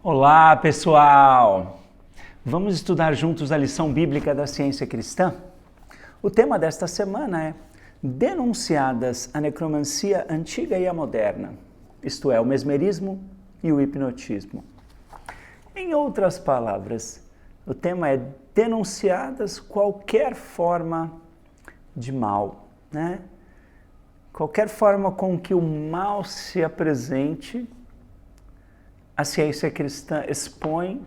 Olá, pessoal! Vamos estudar juntos a lição bíblica da ciência cristã? O tema desta semana é Denunciadas a necromancia antiga e a moderna, isto é, o mesmerismo e o hipnotismo. Em outras palavras, o tema é denunciadas qualquer forma de mal, né? Qualquer forma com que o mal se apresente, a ciência cristã expõe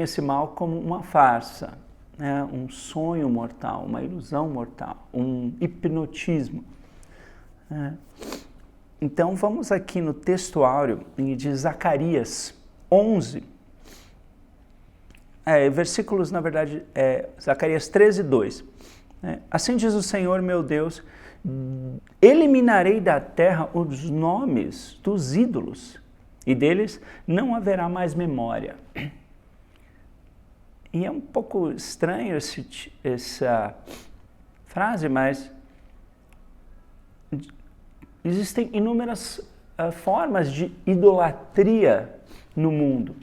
esse mal como uma farsa, né? Um sonho mortal, uma ilusão mortal, um hipnotismo. Né? Então vamos aqui no texto áureo de Zacarias 11, versículos, na verdade, Zacarias 13, 2. Assim diz o Senhor meu Deus, eliminarei da terra os nomes dos ídolos, e deles não haverá mais memória. E é um pouco estranho essa frase, mas existem inúmeras formas de idolatria no mundo.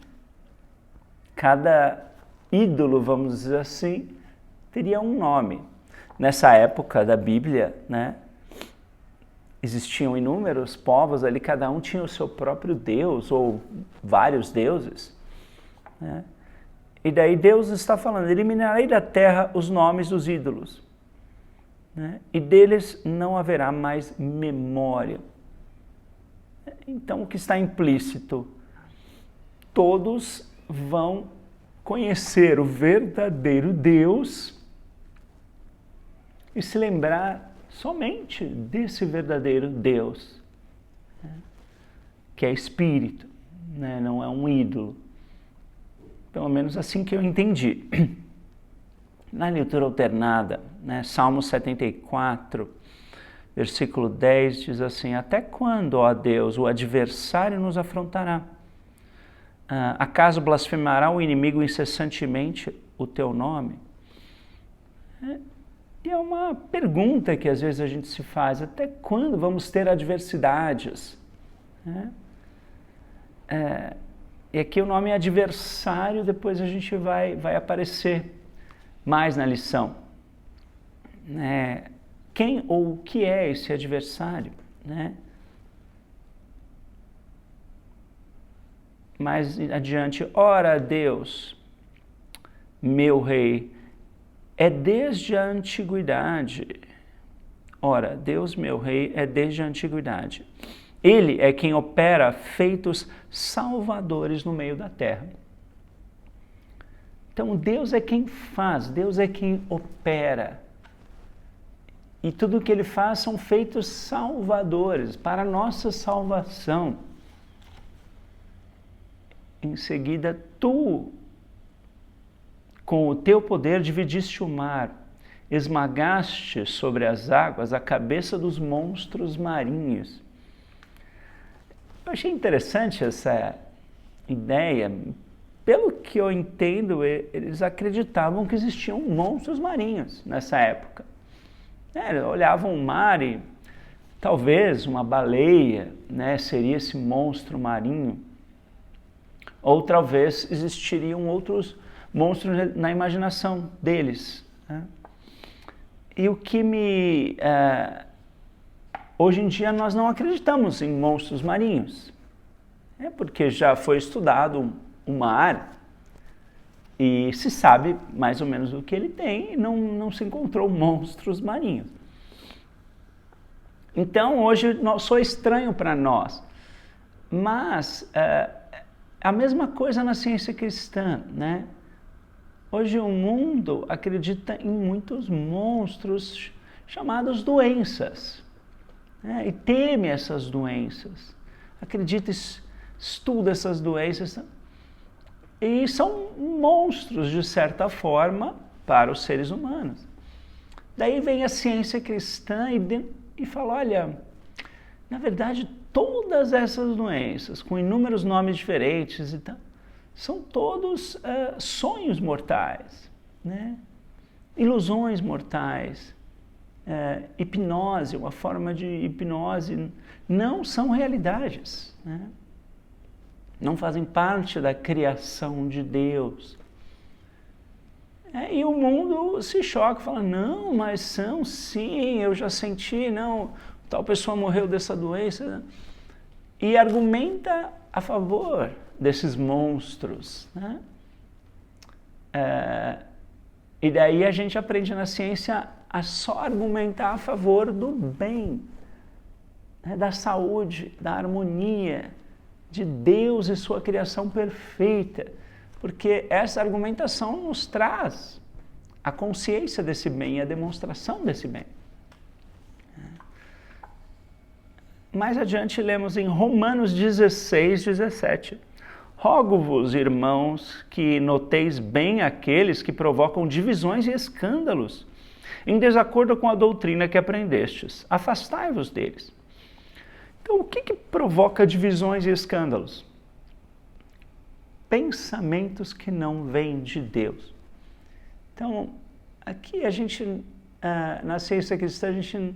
Cada ídolo, vamos dizer assim, teria um nome. Nessa época da Bíblia, né, existiam inúmeros povos ali, cada um tinha o seu próprio Deus, ou vários deuses. Né? E daí Deus está falando, eliminarei da terra os nomes dos ídolos, né? E deles não haverá mais memória. Então o que está implícito? Todos vão conhecer o verdadeiro Deus e se lembrar somente desse verdadeiro Deus, né? Que é espírito, né? Não é um ídolo. Pelo menos assim que eu entendi. Na leitura alternada, né? Salmo 74, versículo 10, diz assim, até quando, ó Deus, o adversário nos afrontará? Acaso blasfemará o inimigo incessantemente o teu nome? E é uma pergunta que às vezes a gente se faz, até quando vamos ter adversidades? E aqui o nome adversário, depois a gente vai aparecer mais na lição. Quem ou o que é esse adversário? Né? Mais adiante, ora Deus, meu rei, é desde a antiguidade. Ora, Deus, meu rei, é desde a antiguidade. Ele é quem opera feitos salvadores no meio da terra. Então, Deus é quem faz, Deus é quem opera. E tudo o que Ele faz são feitos salvadores para a nossa salvação. Em seguida, tu, com o teu poder, dividiste o mar, esmagaste sobre as águas a cabeça dos monstros marinhos. Eu achei interessante essa ideia. Pelo que eu entendo, eles acreditavam que existiam monstros marinhos nessa época. Olhavam o mar e talvez uma baleia, né, seria esse monstro marinho. Ou talvez existiriam outros monstros na imaginação deles. Né? E o que hoje em dia nós não acreditamos em monstros marinhos. Porque já foi estudado o mar e se sabe mais ou menos o que ele tem e não se encontrou monstros marinhos. Então hoje sou estranho para nós. Mas a mesma coisa na ciência cristã, né? Hoje o mundo acredita em muitos monstros chamados doenças, né? E teme essas doenças, acredita, estuda essas doenças e são monstros de certa forma para os seres humanos. Daí vem a ciência cristã e fala, olha, na verdade todas essas doenças com inúmeros nomes diferentes e tal, são todos sonhos mortais, né? Ilusões mortais, hipnose, uma forma de hipnose não são realidades, né? Não fazem parte da criação de Deus. E o mundo se choca, fala, não, mas são sim, eu já senti, não, tal pessoa morreu dessa doença, e argumenta a favor desses monstros, né? E daí a gente aprende na ciência a só argumentar a favor do bem, né? Da saúde, da harmonia, de Deus e sua criação perfeita, porque essa argumentação nos traz a consciência desse bem e a demonstração desse bem. Mais adiante lemos em Romanos 16, 17. Rogo-vos, irmãos, que noteis bem aqueles que provocam divisões e escândalos, em desacordo com a doutrina que aprendestes. Afastai-vos deles. Então, o que provoca divisões e escândalos? Pensamentos que não vêm de Deus. Então, aqui a gente, na ciência cristã, a gente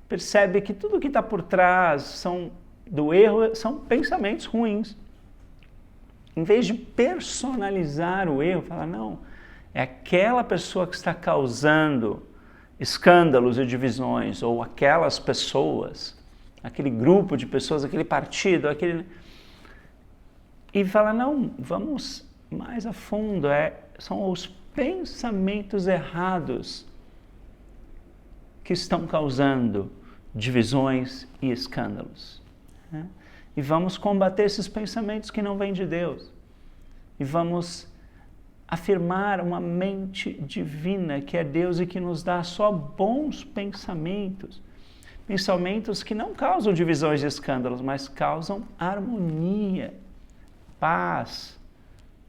percebe que tudo que está por trás do erro são pensamentos ruins. Em vez de personalizar o erro, falar, não, é aquela pessoa que está causando escândalos e divisões, ou aquelas pessoas, aquele grupo de pessoas, aquele partido, e fala, não, vamos mais a fundo, são os pensamentos errados que estão causando divisões e escândalos, né? E vamos combater esses pensamentos que não vêm de Deus. E vamos afirmar uma mente divina que é Deus e que nos dá só bons pensamentos. Pensamentos que não causam divisões e escândalos, mas causam harmonia, paz,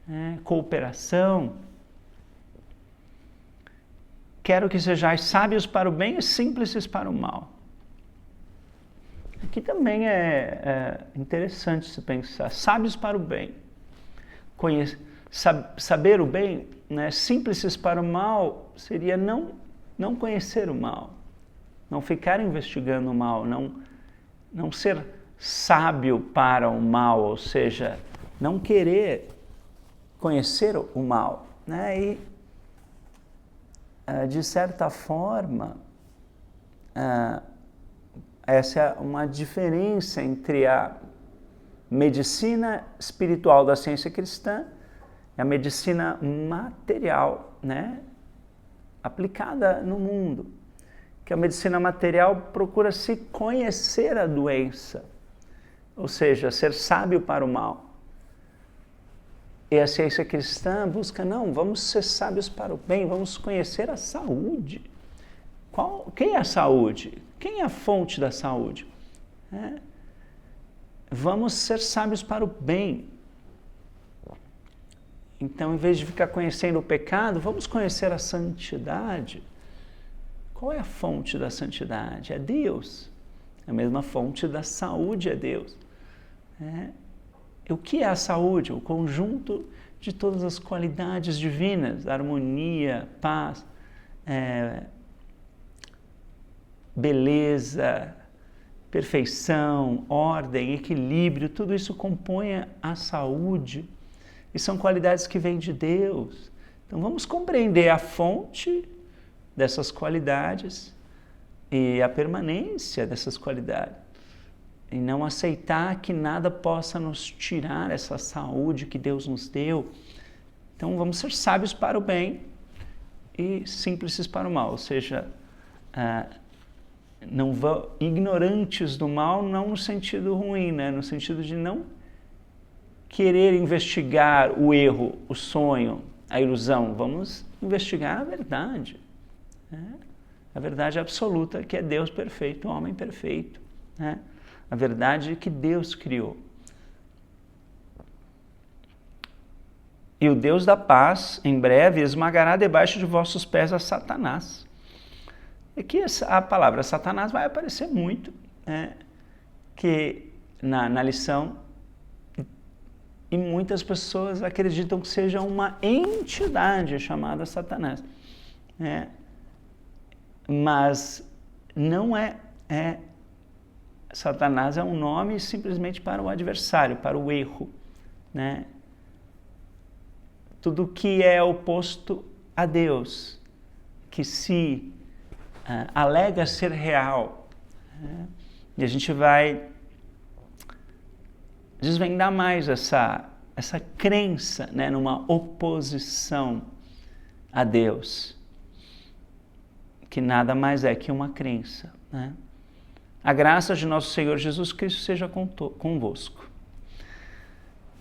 né, cooperação. Quero que sejais sábios para o bem e simples para o mal. Aqui também é interessante se pensar. Sábios para o bem. Saber o bem, né, simples para o mal, seria não conhecer o mal. Não ficar investigando o mal. Não ser sábio para o mal, ou seja, não querer conhecer o mal, né? E, de certa forma, essa é uma diferença entre a medicina espiritual da ciência cristã e a medicina material, né, aplicada no mundo. Que a medicina material procura se conhecer a doença, ou seja, ser sábio para o mal. E a ciência cristã busca, não, vamos ser sábios para o bem, vamos conhecer a saúde. Quem é a saúde? Quem é a fonte da saúde? Vamos ser sábios para o bem. Então, em vez de ficar conhecendo o pecado, vamos conhecer a santidade. Qual é a fonte da santidade? É Deus. A mesma fonte da saúde é Deus. O que é a saúde? O conjunto de todas as qualidades divinas, harmonia, paz, beleza, perfeição, ordem, equilíbrio, tudo isso compõe a saúde e são qualidades que vêm de Deus. Então vamos compreender a fonte dessas qualidades e a permanência dessas qualidades e não aceitar que nada possa nos tirar essa saúde que Deus nos deu. Então vamos ser sábios para o bem e simples para o mal, ou seja, ignorantes do mal, não no sentido ruim, né? No sentido de não querer investigar o erro, o sonho, a ilusão. Vamos investigar a verdade, né? A verdade absoluta, que é Deus perfeito, o homem perfeito, né? A verdade que Deus criou. E o Deus da paz, em breve, esmagará debaixo de vossos pés a Satanás. Aqui a palavra Satanás vai aparecer muito, né, que na lição, e muitas pessoas acreditam que seja uma entidade chamada Satanás, né? Mas não é Satanás é um nome simplesmente para o adversário, para o erro, né? Tudo que é oposto a Deus, que se alega ser real, né? E a gente vai desvendar mais essa crença, né, numa oposição a Deus, que nada mais é que uma crença, né? A graça de nosso Senhor Jesus Cristo seja convosco.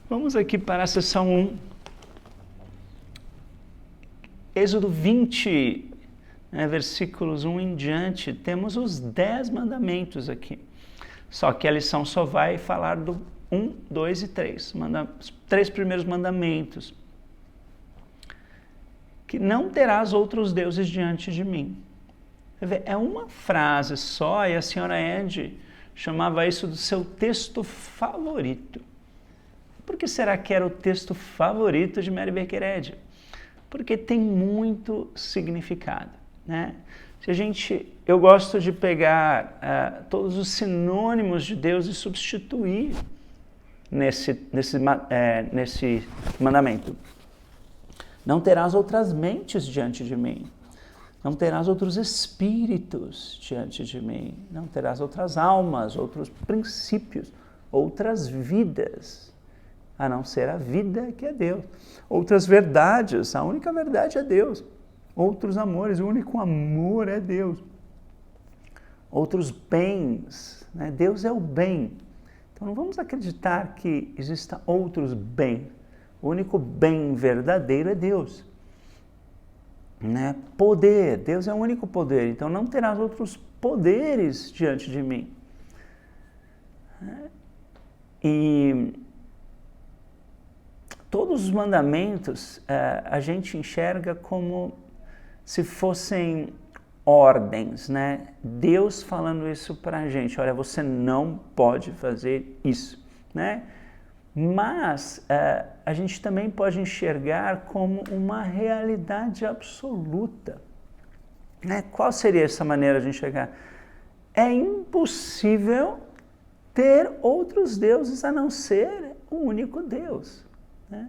Vamos aqui para a seção 1. Êxodo 20, né, versículos 1 em diante, temos os 10 mandamentos aqui. Só que a lição só vai falar do 1, 2 e 3. Os 3 primeiros mandamentos. Que não terás outros deuses diante de mim. É uma frase só, e a senhora Ed chamava isso do seu texto favorito. Por que será que era o texto favorito de Mary Baker Eddy? Porque tem muito significado, né? Eu gosto de pegar todos os sinônimos de Deus e substituir nesse mandamento. Não terás outras mentes diante de mim. Não terás outros espíritos diante de mim. Não terás outras almas, outros princípios, outras vidas, a não ser a vida que é Deus. Outras verdades, a única verdade é Deus. Outros amores, o único amor é Deus. Outros bens, né? Deus é o bem. Então não vamos acreditar que existam outros bens. O único bem verdadeiro é Deus. Né? Poder, Deus é o único poder, então não terás outros poderes diante de mim. E todos os mandamentos a gente enxerga como se fossem ordens, né? Deus falando isso para a gente, olha, você não pode fazer isso, né? Mas a gente também pode enxergar como uma realidade absoluta, né? Qual seria essa maneira de enxergar? É impossível ter outros deuses a não ser o único Deus, né?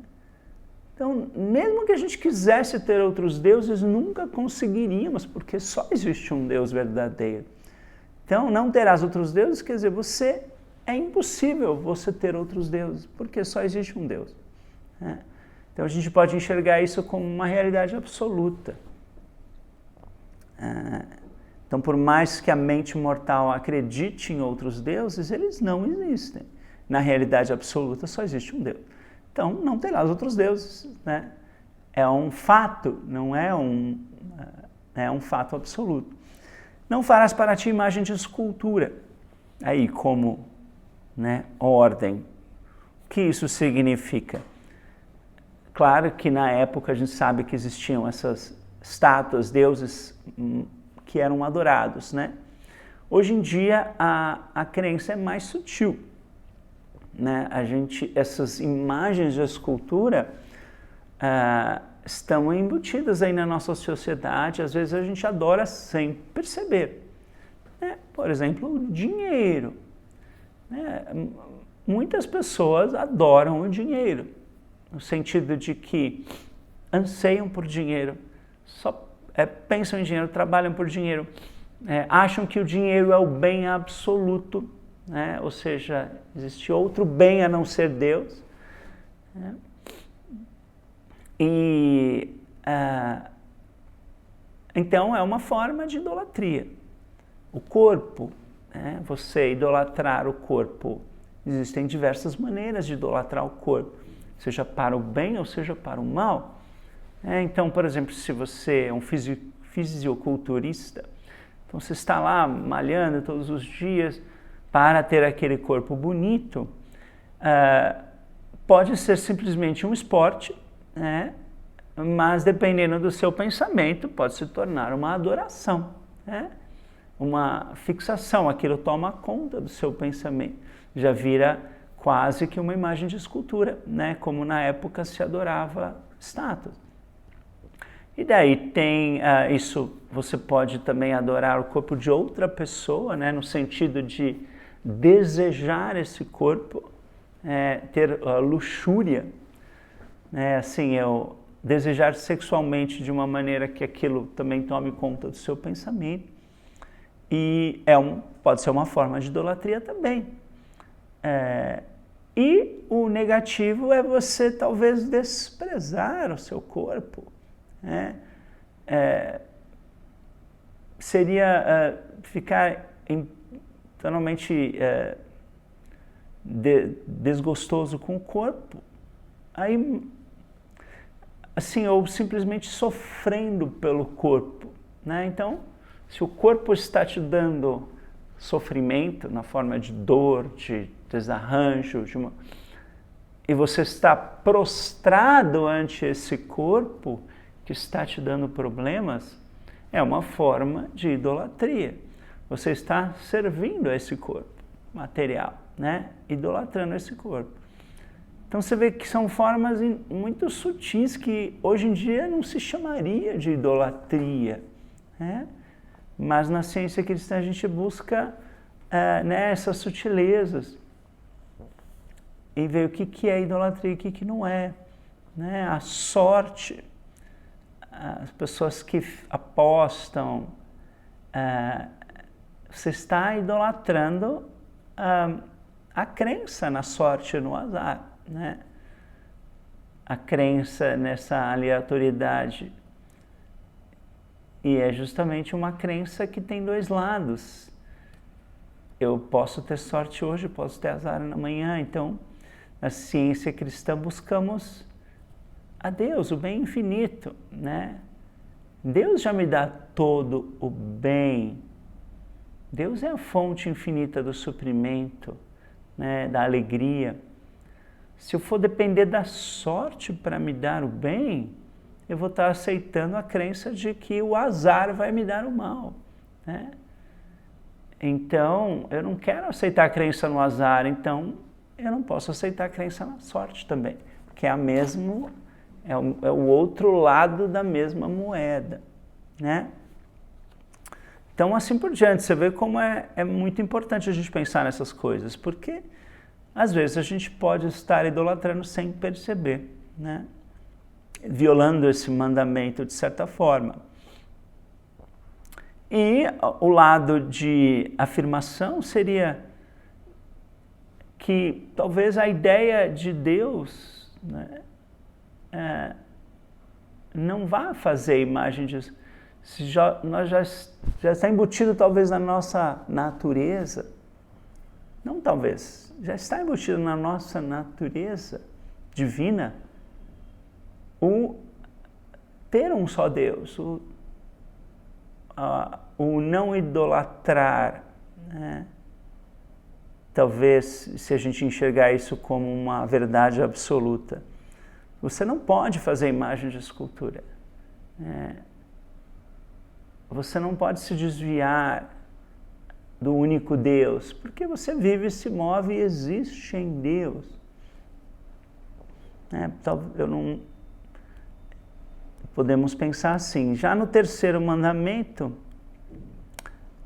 Então, mesmo que a gente quisesse ter outros deuses, nunca conseguiríamos, porque só existe um Deus verdadeiro. Então, não terás outros deuses, quer dizer, é impossível você ter outros deuses, porque só existe um Deus, né? Então a gente pode enxergar isso como uma realidade absoluta. Então, por mais que a mente mortal acredite em outros deuses, eles não existem. Na realidade absoluta só existe um Deus. Então não terás outros deuses, né? É um fato, não é um fato absoluto. Não farás para ti imagem de escultura. Aí como, né, ordem. O que isso significa? Claro que na época a gente sabe que existiam essas estátuas, deuses que eram adorados, né? Hoje em dia a crença é mais sutil, né? Essas imagens de escultura estão embutidas aí na nossa sociedade, às vezes a gente adora sem perceber, né? Por exemplo, o dinheiro. Muitas pessoas adoram o dinheiro, no sentido de que anseiam por dinheiro, só pensam em dinheiro, trabalham por dinheiro, acham que o dinheiro é o bem absoluto, né? Ou seja, existe outro bem a não ser Deus, né? Então é uma forma de idolatria. O corpo, né? Você idolatrar o corpo, existem diversas maneiras de idolatrar o corpo, seja para o bem ou seja para o mal. Então, por exemplo, se você é um fisiculturista, então você está lá malhando todos os dias para ter aquele corpo bonito, pode ser simplesmente um esporte, né? Mas dependendo do seu pensamento, pode se tornar uma adoração, né? Uma fixação, aquilo toma conta do seu pensamento, já vira quase que uma imagem de escultura, né? Como na época se adorava estátuas. E daí tem isso, você pode também adorar o corpo de outra pessoa, né? No sentido de desejar esse corpo, ter luxúria, assim, eu desejar sexualmente de uma maneira que aquilo também tome conta do seu pensamento, e pode ser uma forma de idolatria também. E o negativo é você talvez desprezar o seu corpo, seria ficar totalmente desgostoso com o corpo, aí, assim, ou simplesmente sofrendo pelo corpo, Então, se o corpo está te dando sofrimento na forma de dor, de desarranjo, e você está prostrado ante esse corpo que está te dando problemas, é uma forma de idolatria. Você está servindo a esse corpo material, idolatrando esse corpo. Então você vê que são formas muito sutis que hoje em dia não se chamaria de idolatria, mas na ciência cristã a gente busca essas sutilezas e ver o que é idolatria e o que não é. A sorte, as pessoas que apostam, você está idolatrando a crença na sorte e no azar, a crença nessa aleatoriedade. E é justamente uma crença que tem dois lados. Eu posso ter sorte hoje, posso ter azar amanhã. Então, na ciência cristã buscamos a Deus, o bem infinito, Deus já me dá todo o bem. Deus é a fonte infinita do suprimento, da alegria. Se eu for depender da sorte para me dar o bem, eu vou estar aceitando a crença de que o azar vai me dar o mal, Então, eu não quero aceitar a crença no azar, então eu não posso aceitar a crença na sorte também, que é o outro lado da mesma moeda, Então, assim por diante, você vê como é muito importante a gente pensar nessas coisas, porque às vezes a gente pode estar idolatrando sem perceber, violando esse mandamento de certa forma. E o lado de afirmação seria que talvez a ideia de Deus não vá fazer imagem disso. Nós já está embutido talvez na nossa natureza, não talvez, já está embutido na nossa natureza divina o ter um só Deus, o não idolatrar, Talvez, se a gente enxergar isso como uma verdade absoluta, você não pode fazer imagem de escultura. Você não pode se desviar do único Deus, porque você vive, se move e existe em Deus. Podemos pensar assim, já no terceiro mandamento,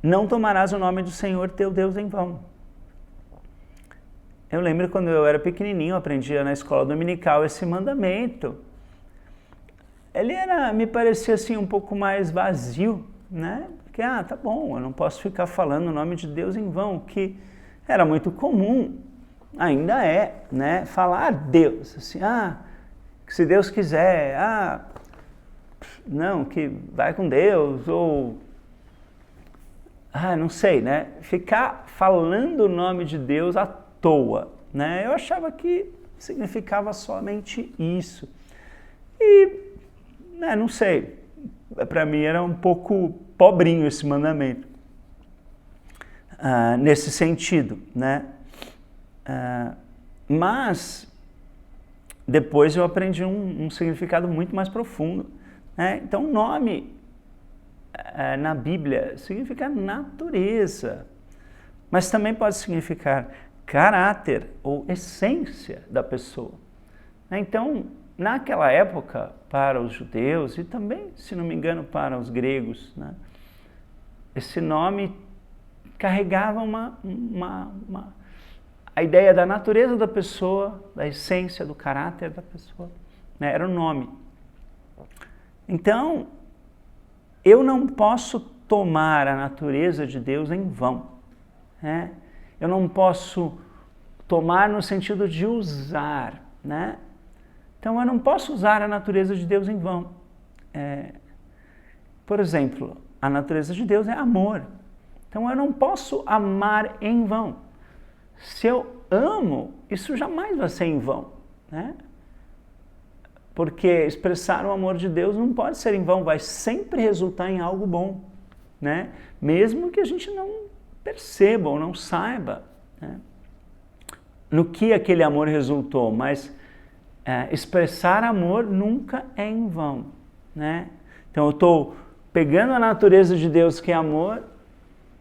não tomarás o nome do Senhor teu Deus em vão. Eu lembro quando eu era pequenininho, eu aprendia na escola dominical esse mandamento. Ele me parecia assim um pouco mais vazio, Porque, tá bom, eu não posso ficar falando o nome de Deus em vão, que era muito comum, ainda é, falar Deus, assim, que se Deus quiser, não, que vai com Deus, ou, não sei, ficar falando o nome de Deus à toa, Eu achava que significava somente isso. E, não sei, para mim era um pouco pobrinho esse mandamento, nesse sentido, mas depois eu aprendi um significado muito mais profundo, Então, nome na Bíblia significa natureza, mas também pode significar caráter ou essência da pessoa. Então, naquela época, para os judeus e também, se não me engano, para os gregos, esse nome carregava a ideia da natureza da pessoa, da essência, do caráter da pessoa, né? Era o nome. Então, eu não posso tomar a natureza de Deus em vão, né? Eu não posso tomar no sentido de usar, né? Então, eu não posso usar a natureza de Deus em vão. Por exemplo, a natureza de Deus é amor. Então, eu não posso amar em vão. Se eu amo, isso jamais vai ser em vão, né? Porque expressar o amor de Deus não pode ser em vão, vai sempre resultar em algo bom, né? Mesmo que a gente não perceba ou não saiba, né, no que aquele amor resultou, mas expressar amor nunca é em vão, né? Então eu estou pegando a natureza de Deus, que é amor,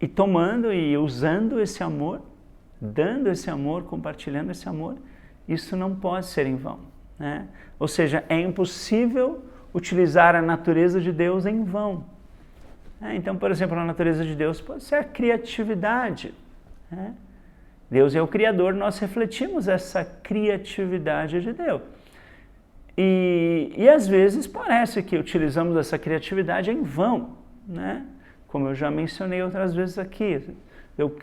e tomando e usando esse amor, dando esse amor, compartilhando esse amor. Isso não pode ser em vão, né? Ou seja, é impossível utilizar a natureza de Deus em vão. Então, por exemplo, a natureza de Deus pode ser a criatividade, né? Deus é o Criador, nós refletimos essa criatividade de Deus. E às vezes parece que utilizamos essa criatividade em vão, né? Como eu já mencionei outras vezes aqui. Eu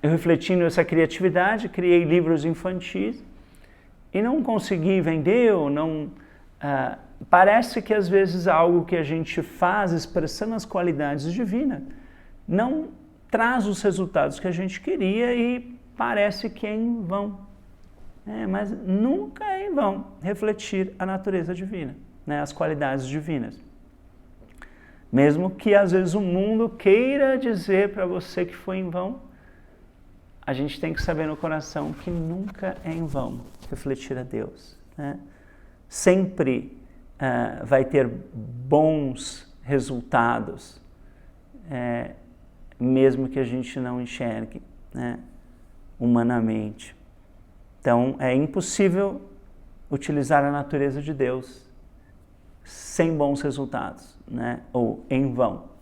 refletindo essa criatividade, criei livros infantis e não consegui vender, ou não... parece que às vezes algo que a gente faz expressando as qualidades divinas não traz os resultados que a gente queria e parece que é em vão. Mas nunca é em vão refletir a natureza divina, né, as qualidades divinas. Mesmo que às vezes o mundo queira dizer para você que foi em vão, a gente tem que saber no coração que nunca é em vão refletir a Deus, né? Sempre vai ter bons resultados, mesmo que a gente não enxergue, né, humanamente. Então, é impossível utilizar a natureza de Deus sem bons resultados, né, ou em vão.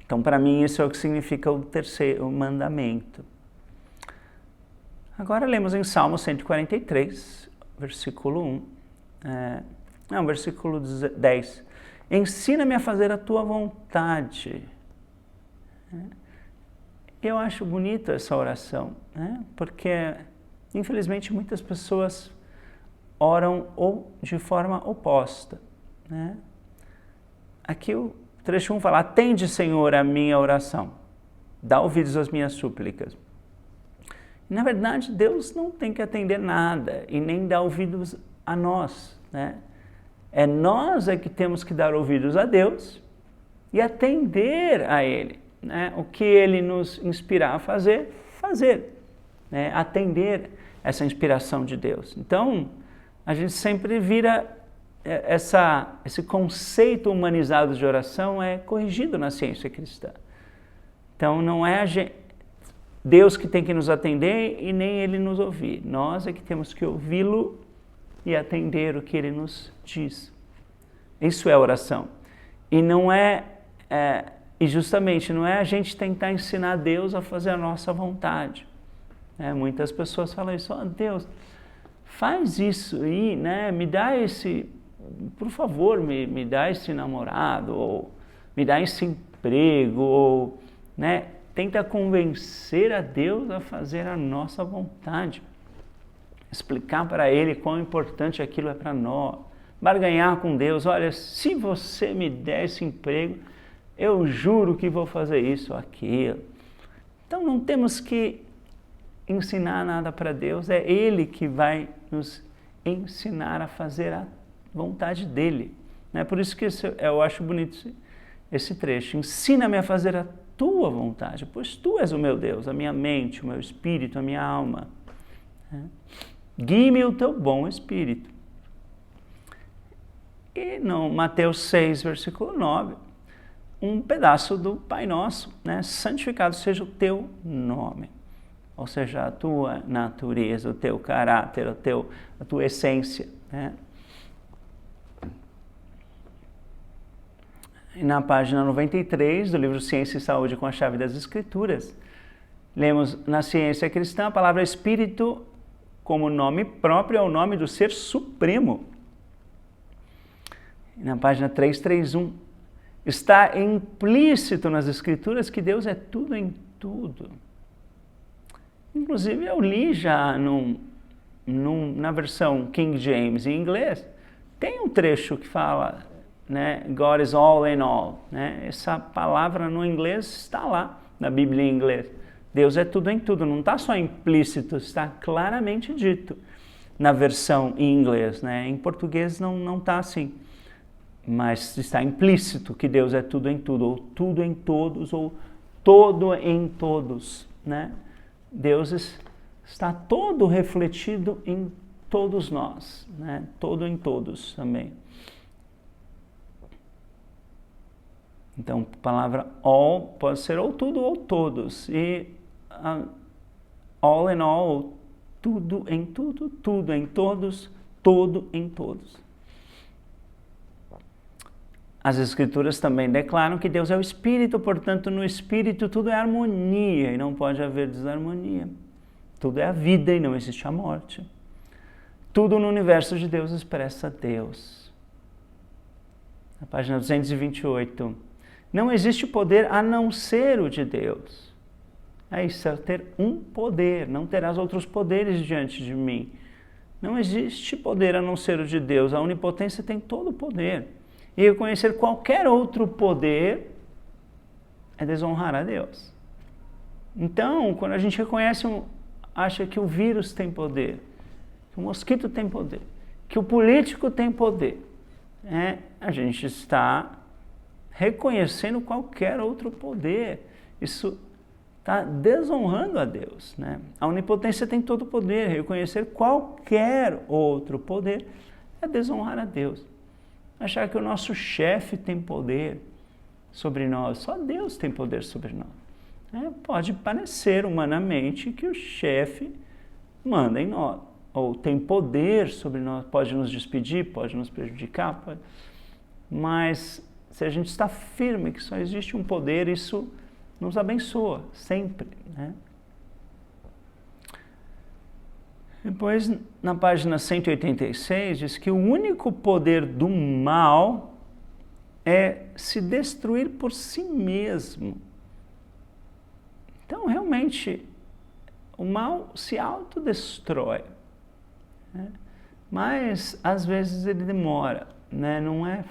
Então, para mim, isso é o que significa o terceiro mandamento. Agora lemos em Salmo 143, versículo 1. Versículo 10. Ensina-me a fazer a tua vontade. Eu acho bonita essa oração, né? Porque, infelizmente, muitas pessoas oram de forma oposta, né? Aqui o trecho 1 fala: atende, Senhor, a minha oração, dá ouvidos às minhas súplicas. Na verdade, Deus não tem que atender nada e nem dar ouvidos a nós, né? Nós que temos que dar ouvidos a Deus e atender a Ele, né? O que Ele nos inspirar a fazer, né? Atender essa inspiração de Deus. Então, a gente sempre vira esse conceito humanizado de oração é corrigido na ciência cristã. Então, não é Deus que tem que nos atender e nem Ele nos ouvir. Nós é que temos que ouvi-lo e atender o que Ele nos diz. Isso é oração. E não e justamente não é a gente tentar ensinar Deus a fazer a nossa vontade. Muitas pessoas falam isso: Deus, faz isso aí, né? Me dá por favor, me dá esse namorado, ou me dá esse emprego, ou, né? Tenta convencer a Deus a fazer a nossa vontade. Explicar para Ele quão importante aquilo é para nós. Barganhar com Deus: olha, se você me der esse emprego, eu juro que vou fazer isso ou aquilo. Então não temos que ensinar nada para Deus, é Ele que vai nos ensinar a fazer a vontade dEle. Por isso que eu acho bonito esse trecho. Ensina-me a fazer a tua vontade, pois tu és o meu Deus, a minha mente, o meu espírito, a minha alma. Guie-me o teu bom espírito. E no Mateus 6, versículo 9, um pedaço do Pai Nosso, né? Santificado seja o teu nome. Ou seja, a tua natureza, o teu caráter, a tua essência, né? E na página 93 do livro Ciência e Saúde com a Chave das Escrituras, lemos na ciência cristã a palavra Espírito como nome próprio é o nome do Ser Supremo. E na página 331, está implícito nas Escrituras que Deus é tudo em tudo. Inclusive eu li já na versão King James em inglês, tem um trecho que fala, né, God is all in all. Né? Essa palavra no inglês está lá, na Bíblia em inglês. Deus é tudo em tudo, não está só implícito, está claramente dito na versão em inglês. Né? Em português não está assim, mas está implícito que Deus é tudo em tudo, ou tudo em todos, ou todo em todos. Né? Deus está todo refletido em todos nós, né? Todo em todos também. Então, a palavra all pode ser ou tudo ou todos. E all in all, tudo em tudo, tudo em todos, todo em todos. As Escrituras também declaram que Deus é o Espírito, portanto, no Espírito tudo é harmonia e não pode haver desarmonia. Tudo é a vida e não existe a morte. Tudo no universo de Deus expressa Deus. Na página 228. Não existe poder a não ser o de Deus. É isso, é ter um poder, não terás outros poderes diante de mim. Não existe poder a não ser o de Deus. A onipotência tem todo o poder. E reconhecer qualquer outro poder é desonrar a Deus. Então, quando a gente reconhece, acha que o vírus tem poder, que o mosquito tem poder, que o político tem poder, a gente está reconhecendo qualquer outro poder. Isso está desonrando a Deus. Né? A onipotência tem todo o poder. Reconhecer qualquer outro poder é desonrar a Deus. Achar que o nosso chefe tem poder sobre nós, só Deus tem poder sobre nós. Pode parecer humanamente que o chefe manda em nós, ou tem poder sobre nós, pode nos despedir, pode nos prejudicar, mas se a gente está firme que só existe um poder, isso nos abençoa sempre. Né? Depois, na página 186, diz que o único poder do mal é se destruir por si mesmo. Então, realmente, o mal se autodestrói. Né? Mas, às vezes, ele demora. Né? Não é...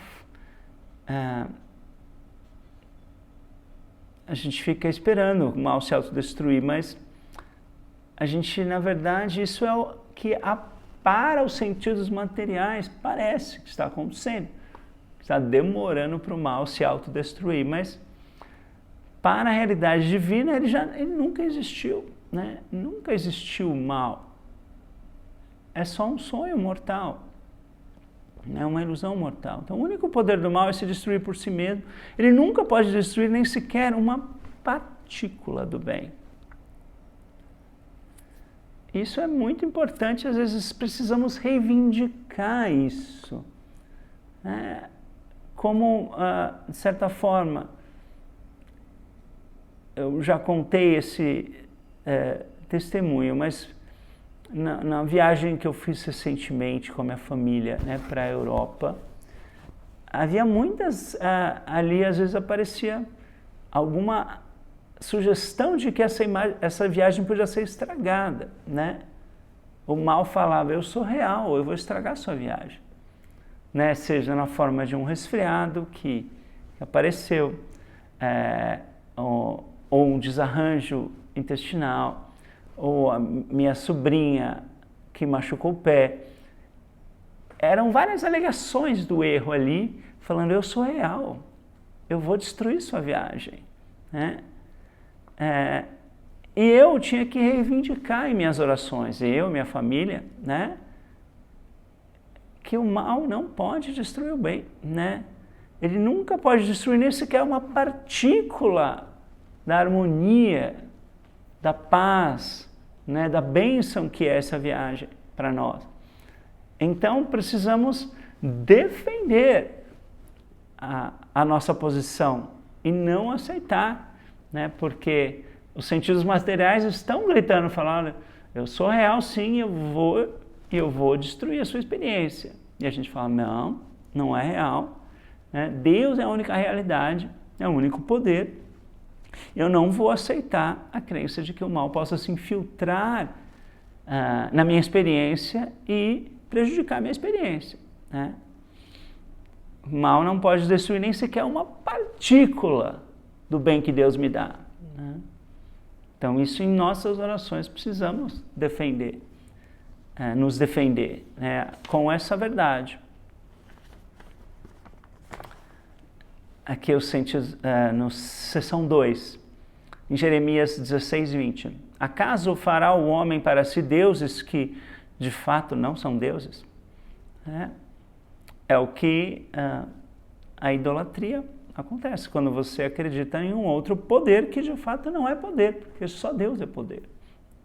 a gente fica esperando o mal se autodestruir, mas a gente, na verdade, isso é o que para os sentidos materiais parece que está acontecendo. Está demorando para o mal se autodestruir, mas para a realidade divina ele nunca existiu. Né? Nunca existiu o mal. É só um sonho mortal. É uma ilusão mortal. Então, o único poder do mal é se destruir por si mesmo. Ele nunca pode destruir nem sequer uma partícula do bem. Isso é muito importante, às vezes precisamos reivindicar isso. Como, de certa forma, eu já contei esse testemunho, mas na viagem que eu fiz recentemente com a minha família, né, para a Europa, havia muitas, ali às vezes aparecia alguma sugestão de que essa viagem podia ser estragada, né? O mal falava, eu sou real, eu vou estragar a sua viagem. Né? Seja na forma de um resfriado que apareceu, ou um desarranjo intestinal, ou a minha sobrinha que machucou o pé. Eram várias alegações do erro ali, falando, eu sou real, eu vou destruir sua viagem. Né? E eu tinha que reivindicar em minhas orações, minha família, né, que o mal não pode destruir o bem. Né? Ele nunca pode destruir nem sequer uma partícula da harmonia, da paz, né, da bênção que é essa viagem para nós. Então precisamos defender a nossa posição e não aceitar, né? Porque os sentidos materiais estão gritando, falando, eu sou real sim, eu vou destruir a sua experiência. E a gente fala, não, não é real, né? Deus é a única realidade, é o único poder. Eu não vou aceitar a crença de que o mal possa se infiltrar na minha experiência e prejudicar a minha experiência, né? O mal não pode destruir nem sequer uma partícula do bem que Deus me dá, né? Então, isso em nossas orações precisamos defender, nos defender, né, com essa verdade. Aqui eu senti no seção 2, em Jeremias 16, 20. Acaso fará o homem para si deuses que de fato não são deuses? É o que a idolatria acontece, quando você acredita em um outro poder que de fato não é poder, porque só Deus é poder,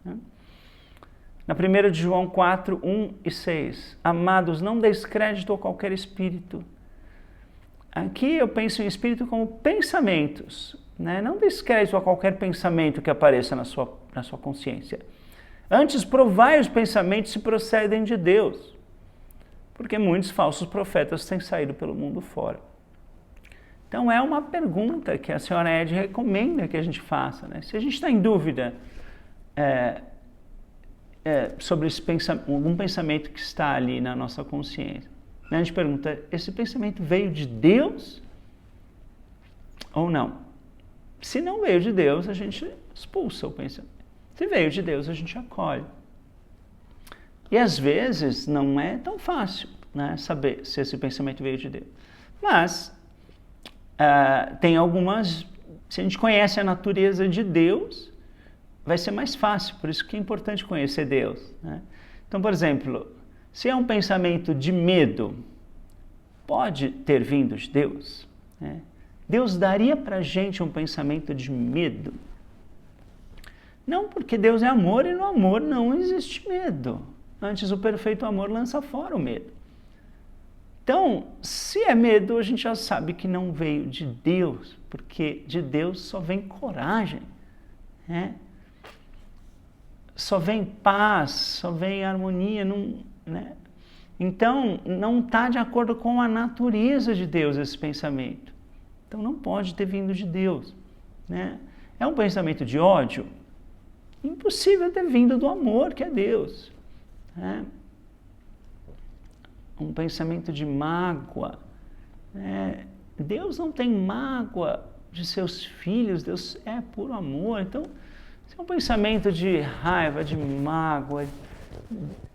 né? Na 1 de João 4, 1 e 6. Amados, não deis crédito a qualquer espírito. Aqui eu penso em espírito como pensamentos, né? Não deis crédito a qualquer pensamento que apareça na sua consciência. Antes, provai os pensamentos se procedem de Deus, porque muitos falsos profetas têm saído pelo mundo fora. Então, é uma pergunta que a senhora Ed recomenda que a gente faça, né? Se a gente está em dúvida sobre algum pensamento que está ali na nossa consciência, né? A gente pergunta, esse pensamento veio de Deus ou não? Se não veio de Deus, a gente expulsa o pensamento. Se veio de Deus, a gente acolhe. E às vezes não é tão fácil, né, saber se esse pensamento veio de Deus. Mas tem algumas, se a gente conhece a natureza de Deus, vai ser mais fácil, por isso que é importante conhecer Deus, né? Então, por exemplo, se é um pensamento de medo, pode ter vindo de Deus, né? Deus daria para a gente um pensamento de medo? Não, porque Deus é amor e no amor não existe medo. Antes, o perfeito amor lança fora o medo. Então, se é medo, a gente já sabe que não veio de Deus, porque de Deus só vem coragem, né? Só vem paz, só vem harmonia, né? Então, não está de acordo com a natureza de Deus esse pensamento. Então, não pode ter vindo de Deus, né? É um pensamento de ódio? Impossível ter vindo do amor, que é Deus, né? Um pensamento de mágoa, né? Deus não tem mágoa de seus filhos, Deus é puro amor. Então, se é um pensamento de raiva, de mágoa,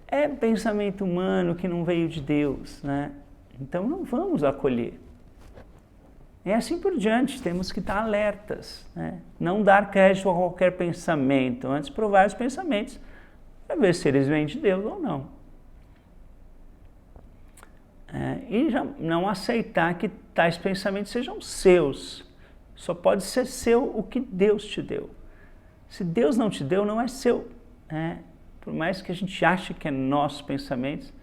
é pensamento humano que não veio de Deus, né? Então não vamos acolher. E assim por diante, temos que estar alertas, né? Não dar crédito a qualquer pensamento, antes provar os pensamentos para ver se eles vêm de Deus ou não. E já não aceitar que tais pensamentos sejam seus. Só pode ser seu o que Deus te deu. Se Deus não te deu, não é seu, né? Por mais que a gente ache que é nossos pensamentos,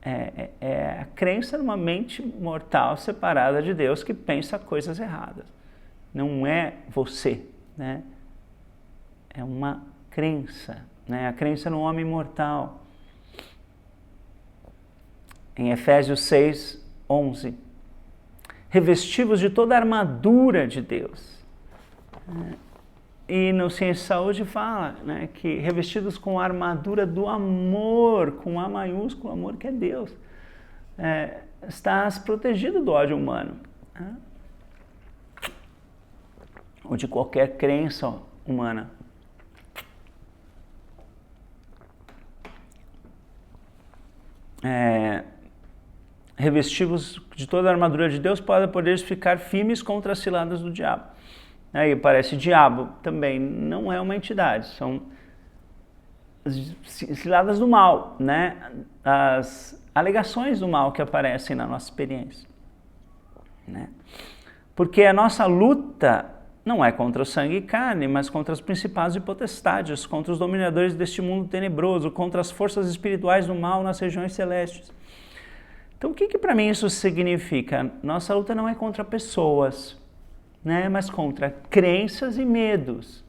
é a crença numa mente mortal separada de Deus que pensa coisas erradas. Não é você, né? É uma crença, né? A crença no homem mortal. Em Efésios 6, 11. Revestivos de toda a armadura de Deus. E no Ciência e Saúde fala, né, que revestidos com a armadura do amor, com A maiúsculo, amor que é Deus, estás protegido do ódio humano, né? Ou de qualquer crença humana. Revestivos de toda a armadura de Deus para poderes ficar firmes contra as ciladas do diabo. Aí parece diabo também, não é uma entidade, são ciladas do mal, né? As alegações do mal que aparecem na nossa experiência, né? Porque a nossa luta não é contra o sangue e carne, mas contra os principados e potestades, contra os dominadores deste mundo tenebroso, contra as forças espirituais do mal nas regiões celestes. Então, o que para mim isso significa? Nossa luta não é contra pessoas, né? Mas contra crenças e medos.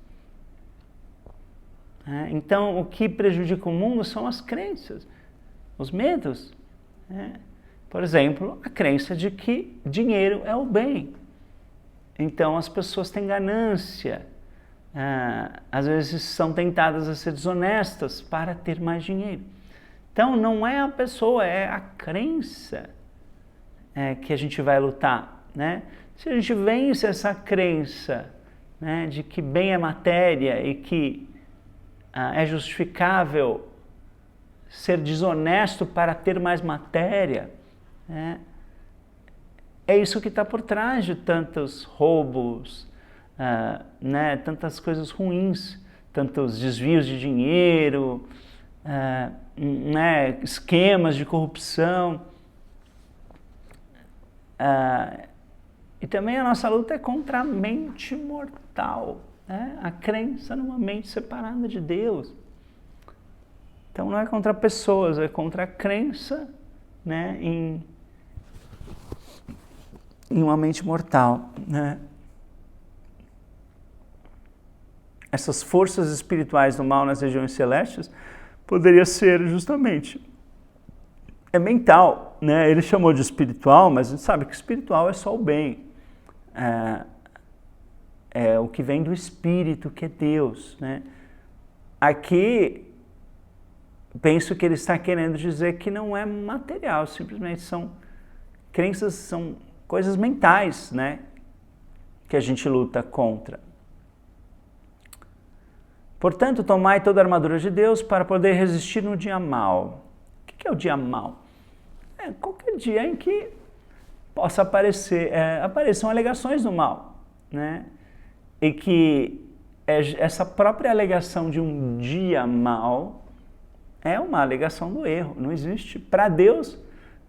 Então, o que prejudica o mundo são as crenças, os medos. Por exemplo, a crença de que dinheiro é o bem. Então, as pessoas têm ganância. Às vezes são tentadas a ser desonestas para ter mais dinheiro. Então, não é a pessoa, é a crença que a gente vai lutar, né? Se a gente vence essa crença, né, de que bem é matéria e que é justificável ser desonesto para ter mais matéria, né? É isso que está por trás de tantos roubos, né, tantas coisas ruins, tantos desvios de dinheiro, né, esquemas de corrupção. E também a nossa luta é contra a mente mortal, né? A crença numa mente separada de Deus. Então não é contra pessoas, é contra a crença, né, em uma mente mortal, né? Essas forças espirituais do mal nas regiões celestes poderia ser justamente mental, né? Ele chamou de espiritual, mas a gente sabe que espiritual é só o bem. É o que vem do Espírito, que é Deus, né? Aqui, penso que ele está querendo dizer que não é material, simplesmente são crenças, são coisas mentais, né? Que a gente luta contra. Portanto, tomai toda a armadura de Deus para poder resistir no dia mau. O que é o dia mau? É qualquer dia em que possa apareçam alegações do mal, né? E que essa própria alegação de um dia mau é uma alegação do erro. Não existe, para Deus,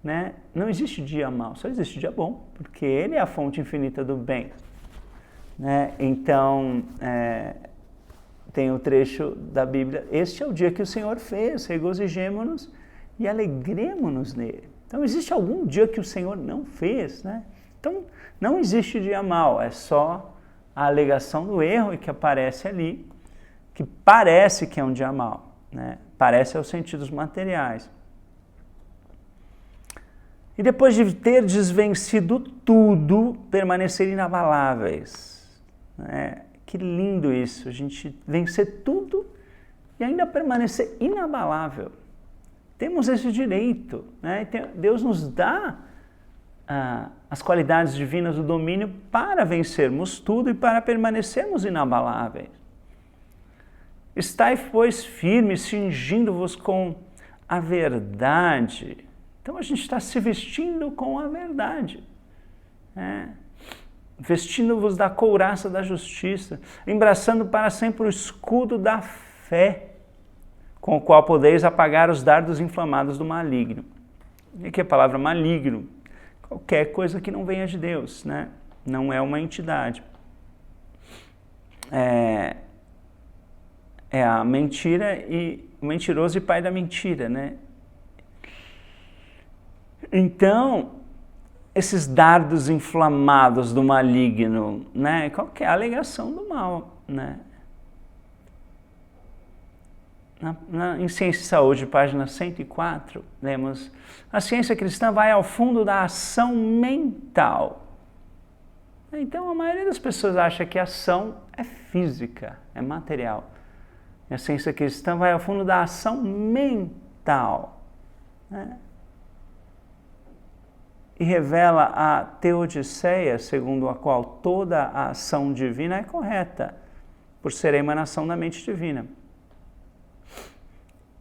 né, não existe dia mau, só existe dia bom, porque Ele é a fonte infinita do bem, né? Então, tem o trecho da Bíblia, este é o dia que o Senhor fez, regozijemo-nos e alegremo-nos nele. Então, existe algum dia que o Senhor não fez, né? Então, não existe dia mau, é só a alegação do erro e que aparece ali, que parece que é um dia mau, né? Parece aos sentidos materiais. E depois de ter desvencido tudo, permanecer inabaláveis, né? Que lindo isso, a gente vencer tudo e ainda permanecer inabalável. Temos esse direito, né? Deus nos dá as qualidades divinas do domínio para vencermos tudo e para permanecermos inabaláveis. Estai, pois, firmes, cingindo-vos com a verdade. Então a gente está se vestindo com a verdade, né? Vestindo-vos da couraça da justiça, embraçando para sempre o escudo da fé, com o qual podeis apagar os dardos inflamados do maligno. E aqui a palavra maligno, qualquer coisa que não venha de Deus, né? Não é uma entidade. É a mentira e o mentiroso e pai da mentira, né? Então, esses dardos inflamados do maligno, né? Qual que é a alegação do mal, né? Em Ciência e Saúde, página 104, lemos: a ciência cristã vai ao fundo da ação mental. Então, a maioria das pessoas acha que a ação é física, é material. E a ciência cristã vai ao fundo da ação mental, né? E revela a teodiceia, segundo a qual toda a ação divina é correta, por ser a emanação da mente divina.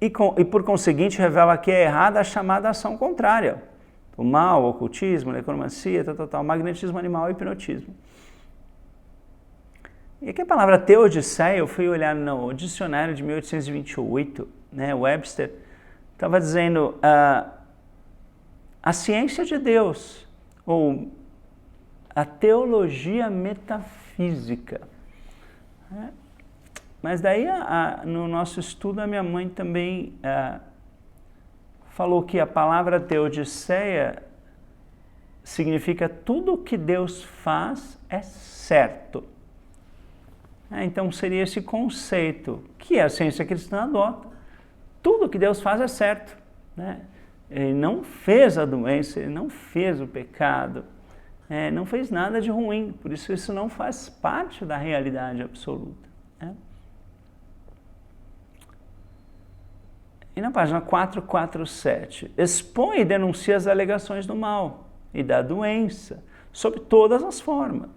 E por conseguinte revela que é errada a chamada ação contrária. O mal, o ocultismo, a necromancia, magnetismo animal e hipnotismo. E aqui a palavra teodiceia, eu fui olhar no dicionário de 1828, né, Webster, estava dizendo a ciência de Deus, ou a teologia metafísica. Mas daí, no nosso estudo, a minha mãe também falou que a palavra teodiceia significa tudo o que Deus faz é certo. Então seria esse conceito que a ciência cristã adota. Tudo que Deus faz é certo, né? Ele não fez a doença, ele não fez o pecado, não fez nada de ruim, por isso não faz parte da realidade absoluta, né? E na página 447, expõe e denuncia as alegações do mal e da doença, sob todas as formas.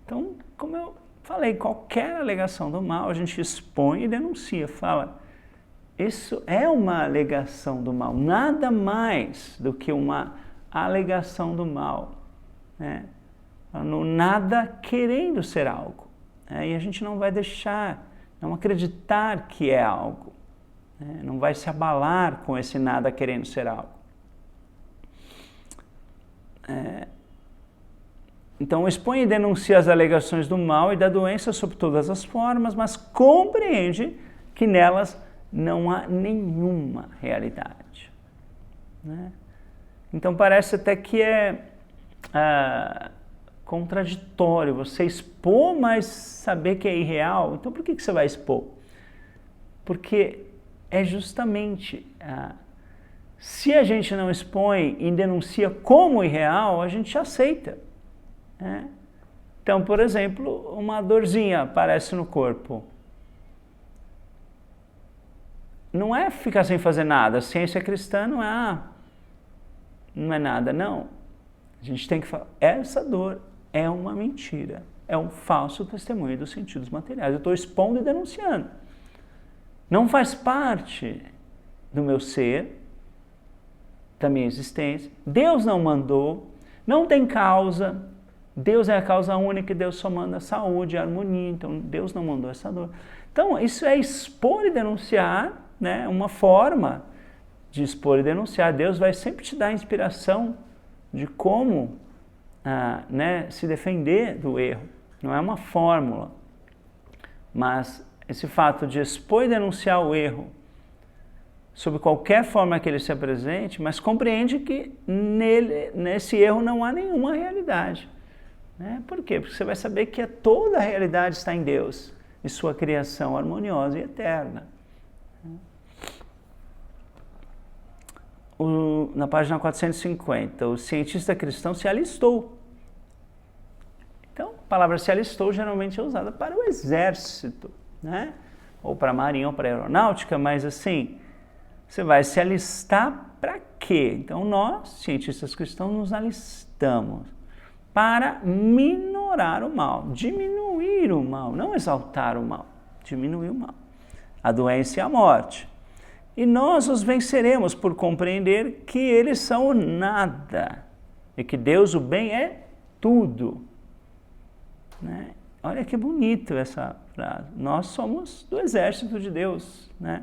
Então, como eu falei, qualquer alegação do mal, a gente expõe e denuncia, fala, isso é uma alegação do mal, nada mais do que uma alegação do mal, né? No nada querendo ser algo, né? E a gente não vai deixar, não acreditar que é algo, né? Não vai se abalar com esse nada querendo ser algo. Então, expõe e denuncia as alegações do mal e da doença sob todas as formas, mas compreende que nelas não há nenhuma realidade, né? Então parece até que é contraditório você expor, mas saber que é irreal. Então por que você vai expor? Porque é justamente, se a gente não expõe e denuncia como irreal, a gente aceita, né? Então, por exemplo, uma dorzinha aparece no corpo. Não é ficar sem fazer nada. A ciência cristã não é nada, não. A gente tem que falar, essa dor é uma mentira, é um falso testemunho dos sentidos materiais. Eu estou expondo e denunciando. Não faz parte do meu ser, da minha existência. Deus não mandou, não tem causa. Deus é a causa única e Deus só manda saúde e harmonia. Então, Deus não mandou essa dor. Então, isso é expor e denunciar, né? Uma forma de expor e denunciar. Deus vai sempre te dar inspiração de como se defender do erro. Não é uma fórmula, mas esse fato de expor e denunciar o erro sob qualquer forma que ele se apresente, mas compreende que nesse erro não há nenhuma realidade, né? Por quê? Porque você vai saber que toda a realidade está em Deus e sua criação harmoniosa e eterna. Na página 450, o cientista cristão se alistou. Então, a palavra se alistou geralmente é usada para o exército, né? Ou para a marinha ou para a aeronáutica, mas assim, você vai se alistar para quê? Então, nós, cientistas cristãos, nos alistamos para minorar o mal, diminuir o mal, não exaltar o mal, diminuir o mal, a doença e a morte. E nós os venceremos por compreender que eles são o nada e que Deus, o bem, é tudo, né? Olha que bonito essa frase. Nós somos do exército de Deus, né?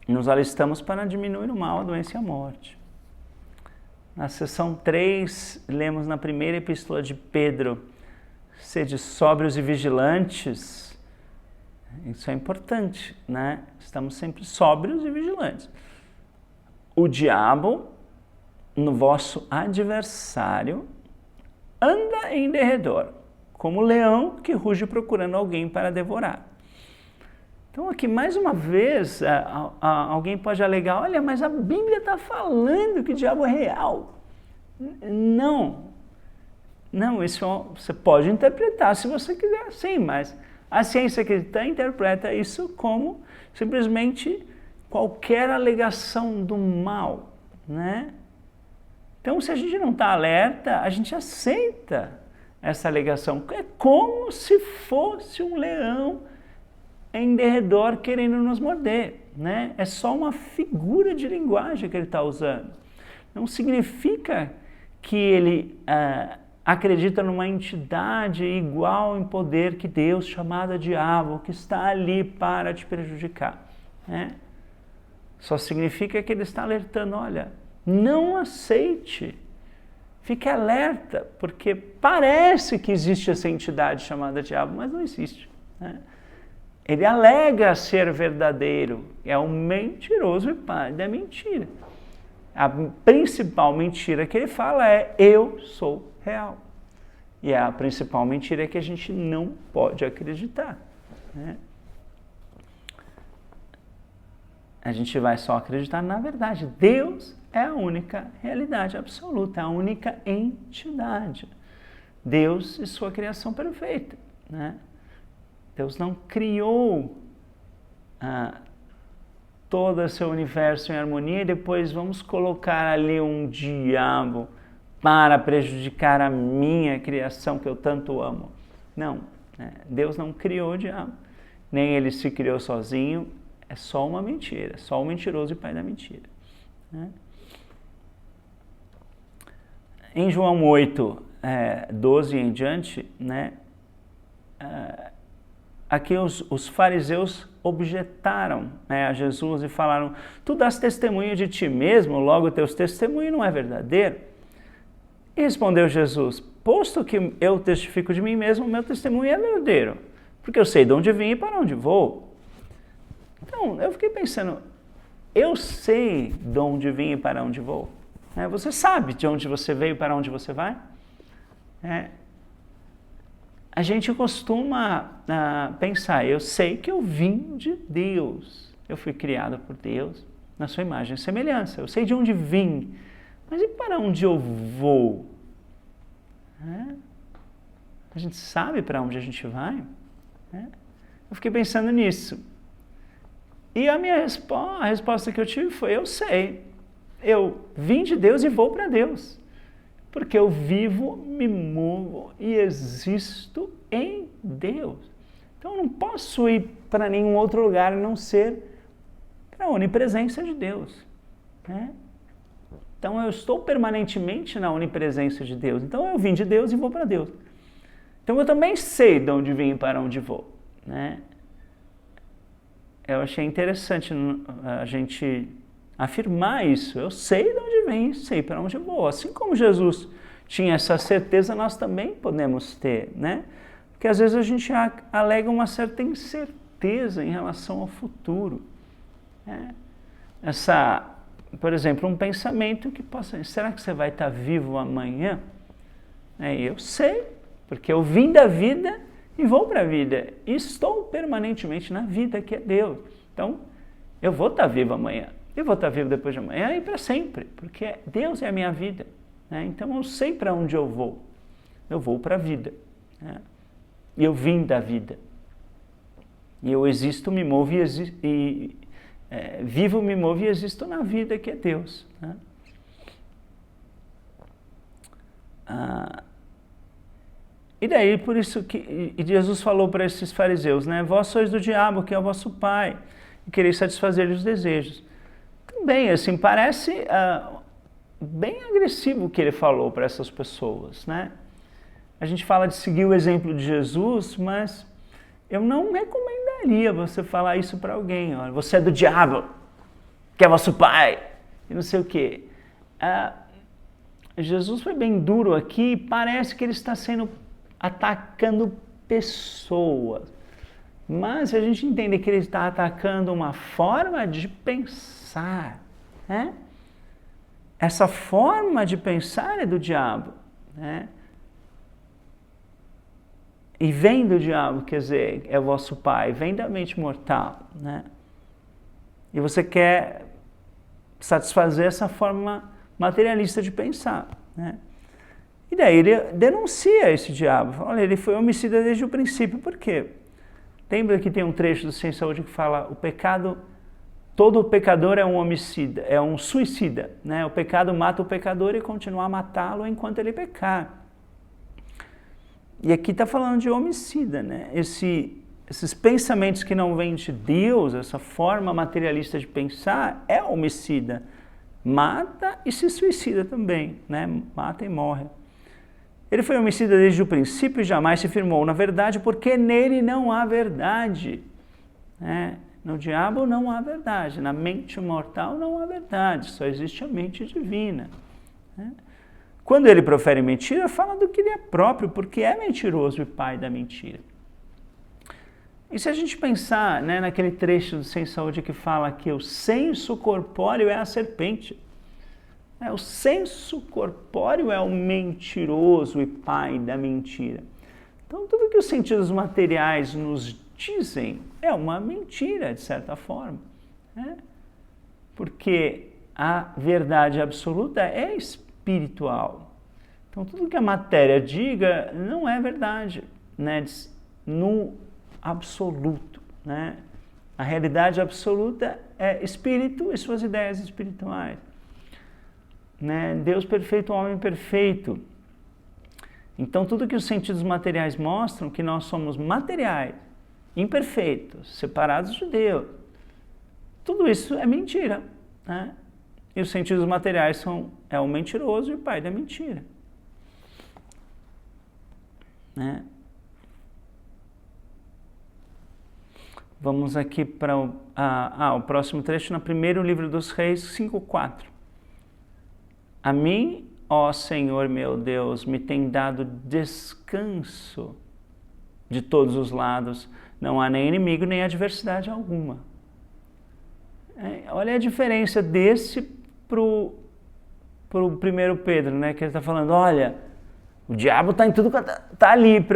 Nos alistamos para diminuir o mal, a doença e a morte. Na seção 3, lemos na primeira epístola de Pedro, sede sóbrios e vigilantes. Isso é importante, né? Estamos sempre sóbrios e vigilantes. O diabo, no vosso adversário, anda em derredor, como leão que ruge procurando alguém para devorar. Então aqui, mais uma vez, alguém pode alegar, olha, mas a Bíblia está falando que o diabo é real. Não, isso você pode interpretar se você quiser, sim, mas a ciência cristã interpreta isso como simplesmente qualquer alegação do mal, né? Então, se a gente não está alerta, a gente aceita essa alegação. É como se fosse um leão em derredor querendo nos morder, né? É só uma figura de linguagem que ele está usando. Não significa que ele acredita numa entidade igual em poder que Deus, chamada diabo, que está ali para te prejudicar, né? Só significa que ele está alertando, olha, não aceite, fique alerta, porque parece que existe essa entidade chamada diabo, mas não existe, né? Ele alega ser verdadeiro, é um mentiroso e pai da mentira. A principal mentira que ele fala é: eu sou real. E a principal mentira é que a gente não pode acreditar, né? A gente vai só acreditar na verdade. Deus é a única realidade absoluta, a única entidade. Deus e sua criação perfeita, né? Deus não criou todo o seu universo em harmonia e depois vamos colocar ali um diabo para prejudicar a minha criação que eu tanto amo. Não, né? Deus não criou o diabo, nem ele se criou sozinho, é só uma mentira, só o mentiroso e pai da mentira, né? Em João 8, 12 em diante, né, aqui os fariseus objetaram, né, a Jesus e falaram: tu dás testemunho de ti mesmo, logo teus testemunhos não é verdadeiro. E respondeu Jesus: posto que eu testifico de mim mesmo, meu testemunho é verdadeiro, porque eu sei de onde vim e para onde vou. Então, eu fiquei pensando, eu sei de onde vim e para onde vou. Você sabe de onde você veio e para onde você vai? A gente costuma pensar, eu sei que eu vim de Deus, eu fui criado por Deus, na sua imagem e semelhança, eu sei de onde vim, mas e para onde eu vou? A gente sabe para onde a gente vai? Eu fiquei pensando nisso. E a resposta que eu tive foi: eu sei, eu vim de Deus e vou para Deus, porque eu vivo, me movo e existo em Deus. Então eu não posso ir para nenhum outro lugar a não ser para a onipresença de Deus, né? Então eu estou permanentemente na onipresença de Deus. Então eu vim de Deus e vou para Deus. Então eu também sei de onde vim e para onde vou, né? Eu achei interessante a gente afirmar isso. Eu sei de onde vim, sei para onde vou. Assim como Jesus tinha essa certeza, nós também podemos ter, né? Porque às vezes a gente alega uma certa incerteza em relação ao futuro, né? Por exemplo, um pensamento que possa... Será que você vai estar vivo amanhã? Eu sei, porque eu vim da vida e vou para a vida. E estou permanentemente na vida que é Deus. Então, eu vou estar vivo amanhã. Eu vou estar vivo depois de amanhã e para sempre, porque Deus é a minha vida, né? Então, eu sei para onde eu vou. Eu vou para a vida, né? E eu vim da vida. E eu existo, me movo vivo, me movo e existo na vida que é Deus, né? E daí, por isso que Jesus falou para esses fariseus, né? Vós sois do diabo, que é o vosso pai, e quereis satisfazer os desejos. Também, assim, parece bem agressivo o que ele falou para essas pessoas, né? A gente fala de seguir o exemplo de Jesus, mas eu não recomendaria você falar isso para alguém. Olha, você é do diabo, que é vosso pai, e não sei o quê. Jesus foi bem duro aqui e parece que ele está atacando pessoas. Mas se a gente entender que ele está atacando uma forma de pensar, né? Essa forma de pensar é do diabo, né? E vem do diabo, quer dizer, é o vosso pai, vem da mente mortal, né? E você quer satisfazer essa forma materialista de pensar, né? E daí ele denuncia esse diabo. Olha, ele foi homicida desde o princípio. Por quê? Lembra que tem um trecho do Sem Saúde que fala: o pecado, todo pecador é um homicida, é um suicida, né? O pecado mata o pecador e continua a matá-lo enquanto ele pecar. E aqui está falando de homicida, né? Esses pensamentos que não vêm de Deus, essa forma materialista de pensar, é homicida. Mata e se suicida também, né? Mata e morre. Ele foi homicida desde o princípio e jamais se firmou na verdade, porque nele não há verdade, né? No diabo não há verdade, na mente mortal não há verdade, só existe a mente divina, né? Quando ele profere mentira, fala do que ele é próprio, porque é mentiroso e pai da mentira. E se a gente pensar, né, naquele trecho do Sem Saúde que fala que o senso corpóreo é a serpente. O senso corpóreo é o mentiroso e pai da mentira. Então, tudo que os sentidos materiais nos dizem é uma mentira, de certa forma. Né? Porque a verdade absoluta é espiritual. Então, tudo que a matéria diga não é verdade, né? No absoluto. Né? A realidade absoluta é espírito e suas ideias espirituais. Né? Deus perfeito, homem perfeito. Então, tudo que os sentidos materiais mostram, que nós somos materiais, imperfeitos, separados de Deus, tudo isso é mentira. Né? E os sentidos materiais é o mentiroso e o pai da mentira. Né? Vamos aqui para o próximo trecho, no primeiro livro dos Reis, 5:4. A mim, ó Senhor meu Deus, me tem dado descanso de todos os lados. Não há nem inimigo, nem adversidade alguma. Olha a diferença desse pro 1 Pedro, né? Que ele está falando, olha, o diabo está em tudo, está ali,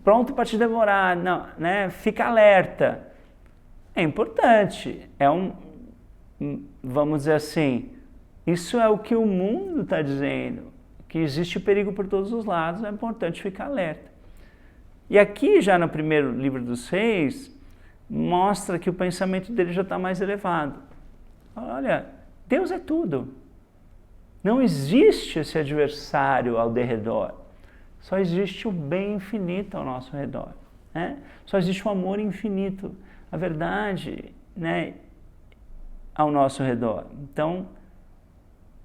pronto para te devorar. Não, né? Fica alerta. É importante. Vamos dizer assim, isso é o que o mundo está dizendo, que existe perigo por todos os lados, é importante ficar alerta. E aqui, já no primeiro livro dos Reis, mostra que o pensamento dele já está mais elevado. Olha, Deus é tudo. Não existe esse adversário ao derredor. Só existe o bem infinito ao nosso redor. Né? Só existe o amor infinito, a verdade, né, ao nosso redor. Então,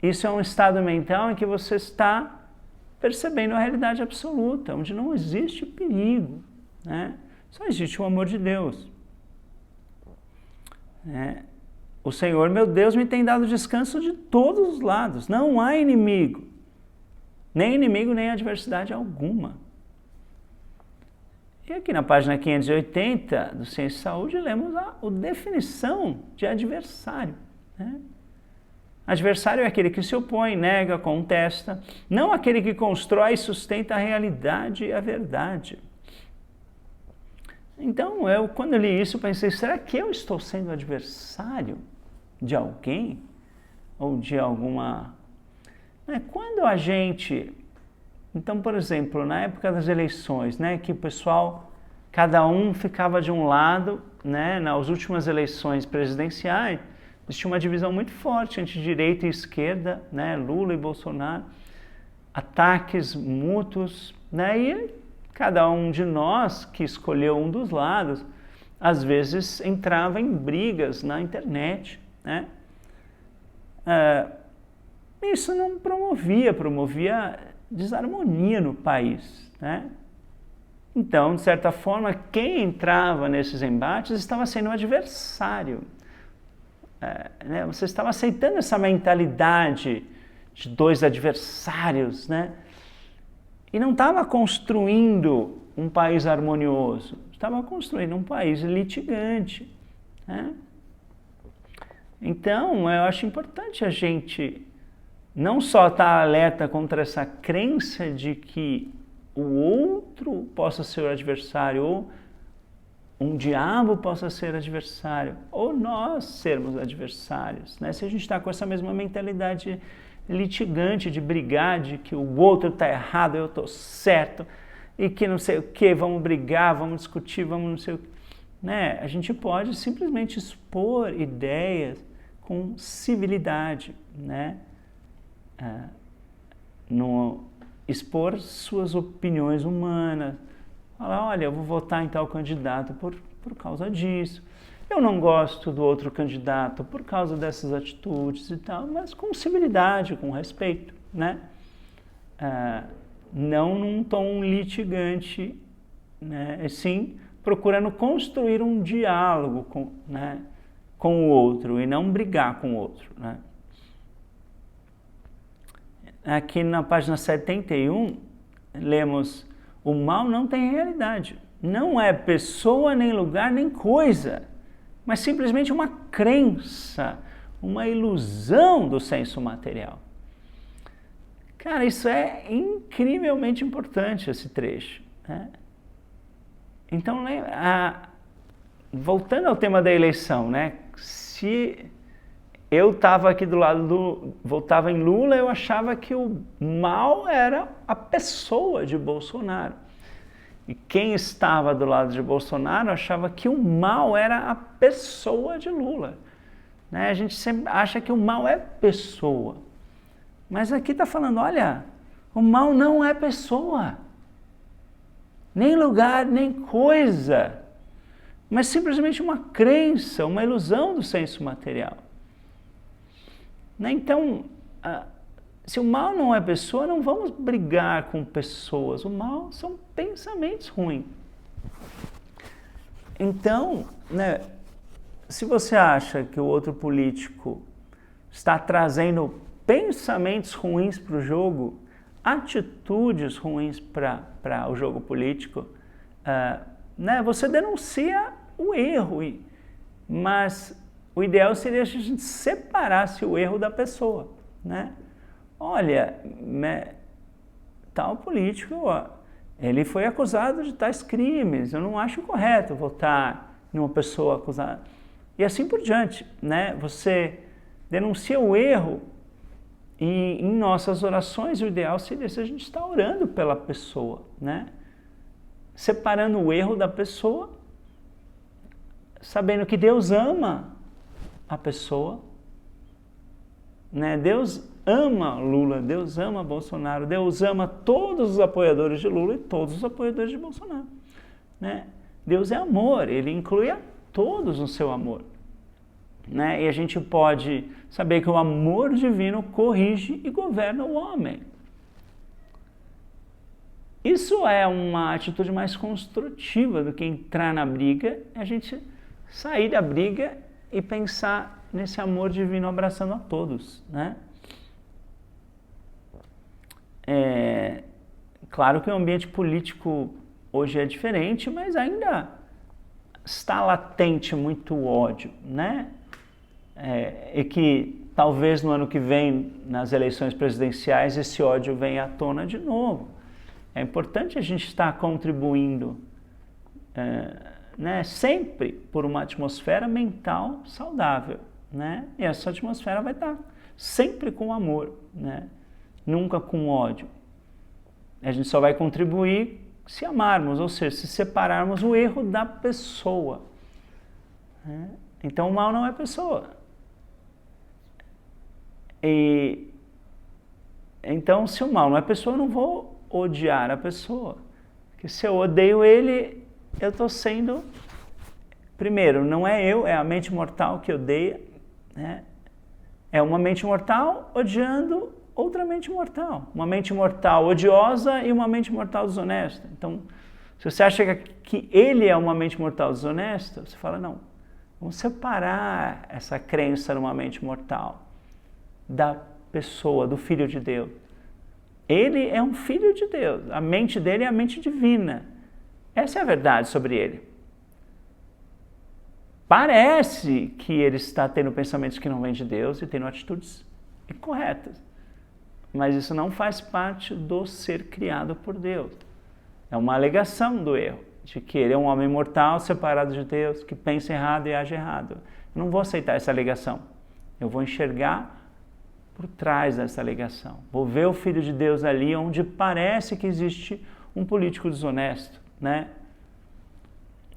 isso é um estado mental em que você está percebendo a realidade absoluta, onde não existe perigo. Né? Só existe o amor de Deus. O Senhor, meu Deus, me tem dado descanso de todos os lados. Não há inimigo, nem adversidade alguma. E aqui na página 580 do Ciência e Saúde, lemos a definição de adversário. Né? Adversário é aquele que se opõe, nega, contesta, não aquele que constrói e sustenta a realidade e a verdade. Então, quando eu li isso, pensei, será que eu estou sendo adversário de alguém? Ou de alguma... Quando a gente... Então, por exemplo, na época das eleições, né, que o pessoal, cada um ficava de um lado, né, nas últimas eleições presidenciais, existia uma divisão muito forte entre direita e esquerda, né, Lula e Bolsonaro, ataques mútuos, né, e cada um de nós que escolheu um dos lados, às vezes entrava em brigas na internet. Né? Isso não promovia desarmonia no país. Né? Então, de certa forma, quem entrava nesses embates estava sendo um adversário. Né? Você estava aceitando essa mentalidade de dois adversários, né? E não estava construindo um país harmonioso, estava construindo um país litigante. Né? Então, eu acho importante a gente não só estar alerta contra essa crença de que o outro possa ser o adversário, ou um diabo possa ser adversário, ou nós sermos adversários. Né? Se a gente está com essa mesma mentalidade litigante, de brigar, de que o outro está errado, eu estou certo, e que não sei o que, vamos brigar, vamos discutir, vamos não sei o que. Né? A gente pode simplesmente expor ideias com civilidade, né? Expor suas opiniões humanas, falar, olha, eu vou votar em tal candidato por causa disso. Eu não gosto do outro candidato por causa dessas atitudes e tal, mas com civilidade, com respeito, né? Não num tom litigante, né? Sim, procurando construir um diálogo com o outro e não brigar com o outro, né? Aqui na página 71, lemos, o mal não tem realidade, não é pessoa, nem lugar, nem coisa, mas simplesmente uma crença, uma ilusão do senso material. Cara, isso é incrivelmente importante, esse trecho, né? Então, voltando ao tema da eleição, né? Se eu estava aqui do lado votava em Lula, eu achava que o mal era a pessoa de Bolsonaro. E quem estava do lado de Bolsonaro achava que o mal era a pessoa de Lula, né? A gente sempre acha que o mal é pessoa. Mas aqui está falando, olha, o mal não é pessoa, nem lugar, nem coisa, mas simplesmente uma crença, uma ilusão do senso material. Né? Então, se o mal não é pessoa, não vamos brigar com pessoas. O mal são pensamentos ruins. Então, né, se você acha que o outro político está trazendo pensamentos ruins para o jogo, atitudes ruins para o jogo político, né, você denuncia o erro, mas o ideal seria a gente separasse o erro da pessoa, né? Olha, tal político, ele foi acusado de tais crimes, eu não acho correto votar numa pessoa acusada. E assim por diante, né? Você denuncia o erro e em nossas orações o ideal seria se a gente está orando pela pessoa, né? Separando o erro da pessoa, sabendo que Deus ama a pessoa, né? Deus ama Lula, Deus ama Bolsonaro, Deus ama todos os apoiadores de Lula e todos os apoiadores de Bolsonaro, né? Deus é amor, ele inclui a todos no seu amor, né? E a gente pode saber que o amor divino corrige e governa o homem. Isso é uma atitude mais construtiva do que entrar na briga, a gente sair da briga e pensar nesse amor divino abraçando a todos, né? Claro que o ambiente político hoje é diferente, mas ainda está latente muito ódio, né? E que talvez no ano que vem, nas eleições presidenciais, esse ódio venha à tona de novo. É importante a gente estar contribuindo, né, sempre por uma atmosfera mental saudável, né? E essa atmosfera vai estar sempre com amor, né? Nunca com ódio. A gente só vai contribuir se amarmos, ou seja, se separarmos o erro da pessoa, né? Então o mal não é pessoa. Então, se o mal não é pessoa, eu não vou odiar a pessoa. Porque se eu odeio ele, eu estou sendo... Primeiro, não é eu, é a mente mortal que odeia, né? É uma mente mortal odiando outra mente mortal. Uma mente mortal odiosa e uma mente mortal desonesta. Então, se você acha que ele é uma mente mortal desonesta, você fala, não, vamos separar essa crença numa mente mortal da pessoa, do Filho de Deus. Ele é um Filho de Deus, a mente dele é a mente divina. Essa é a verdade sobre ele. Parece que ele está tendo pensamentos que não vêm de Deus e tendo atitudes incorretas. Mas isso não faz parte do ser criado por Deus. É uma alegação do erro, de que ele é um homem mortal, separado de Deus, que pensa errado e age errado. Eu não vou aceitar essa alegação. Eu vou enxergar por trás dessa alegação. Vou ver o Filho de Deus ali onde parece que existe um político desonesto, né?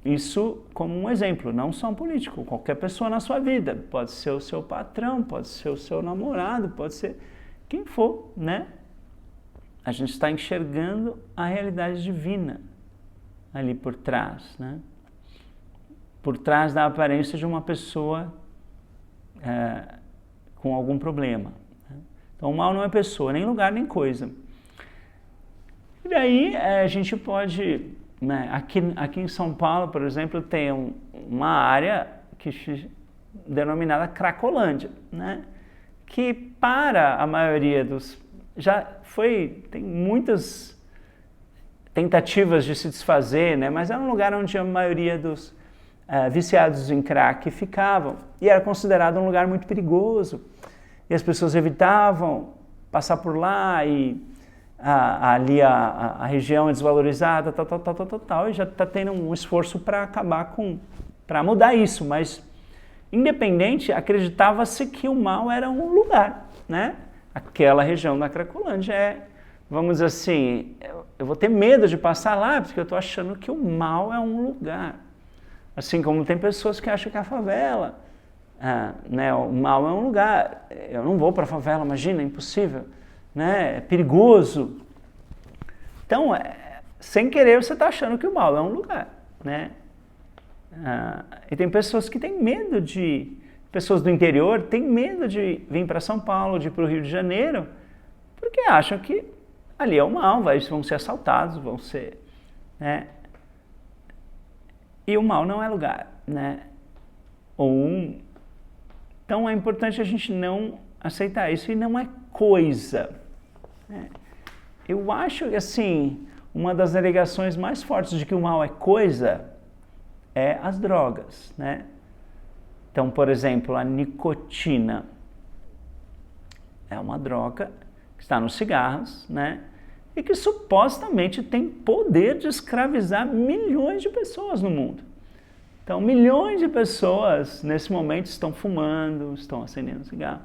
Isso como um exemplo, não só um político, qualquer pessoa na sua vida. Pode ser o seu patrão, pode ser o seu namorado, pode ser quem for, né? A gente está enxergando a realidade divina ali por trás, né? Por trás da aparência de uma pessoa com algum problema. Então, o mal não é pessoa, nem lugar, nem coisa. E daí a gente pode, né, aqui em São Paulo, por exemplo, tem uma área denominada Cracolândia, né? Que para a maioria tem muitas tentativas de se desfazer, né? Mas era um lugar onde a maioria dos viciados em crack ficavam, e era considerado um lugar muito perigoso, e as pessoas evitavam passar por lá, e ali a região é desvalorizada, tal, e já está tendo um esforço para acabar para mudar isso, mas independente, acreditava-se que o mal era um lugar, né? Aquela região da Cracolândia vamos dizer assim, eu vou ter medo de passar lá, porque eu estou achando que o mal é um lugar. Assim como tem pessoas que acham que a favela, né, o mal é um lugar. Eu não vou para a favela, imagina, é impossível, né, é perigoso. Então, sem querer, você está achando que o mal é um lugar, né? E tem pessoas que têm medo pessoas do interior têm medo de vir para São Paulo, de ir para o Rio de Janeiro, porque acham que ali é o mal, vão ser assaltados, vão ser, né? E o mal não é lugar, né? Então é importante a gente não aceitar isso, e não é coisa, né? Eu acho que, assim, uma das alegações mais fortes de que o mal é coisa é as drogas, né? Então, por exemplo, a nicotina é uma droga que está nos cigarros, né? E que supostamente tem poder de escravizar milhões de pessoas no mundo. Então, milhões de pessoas, nesse momento, estão fumando, estão acendendo cigarro,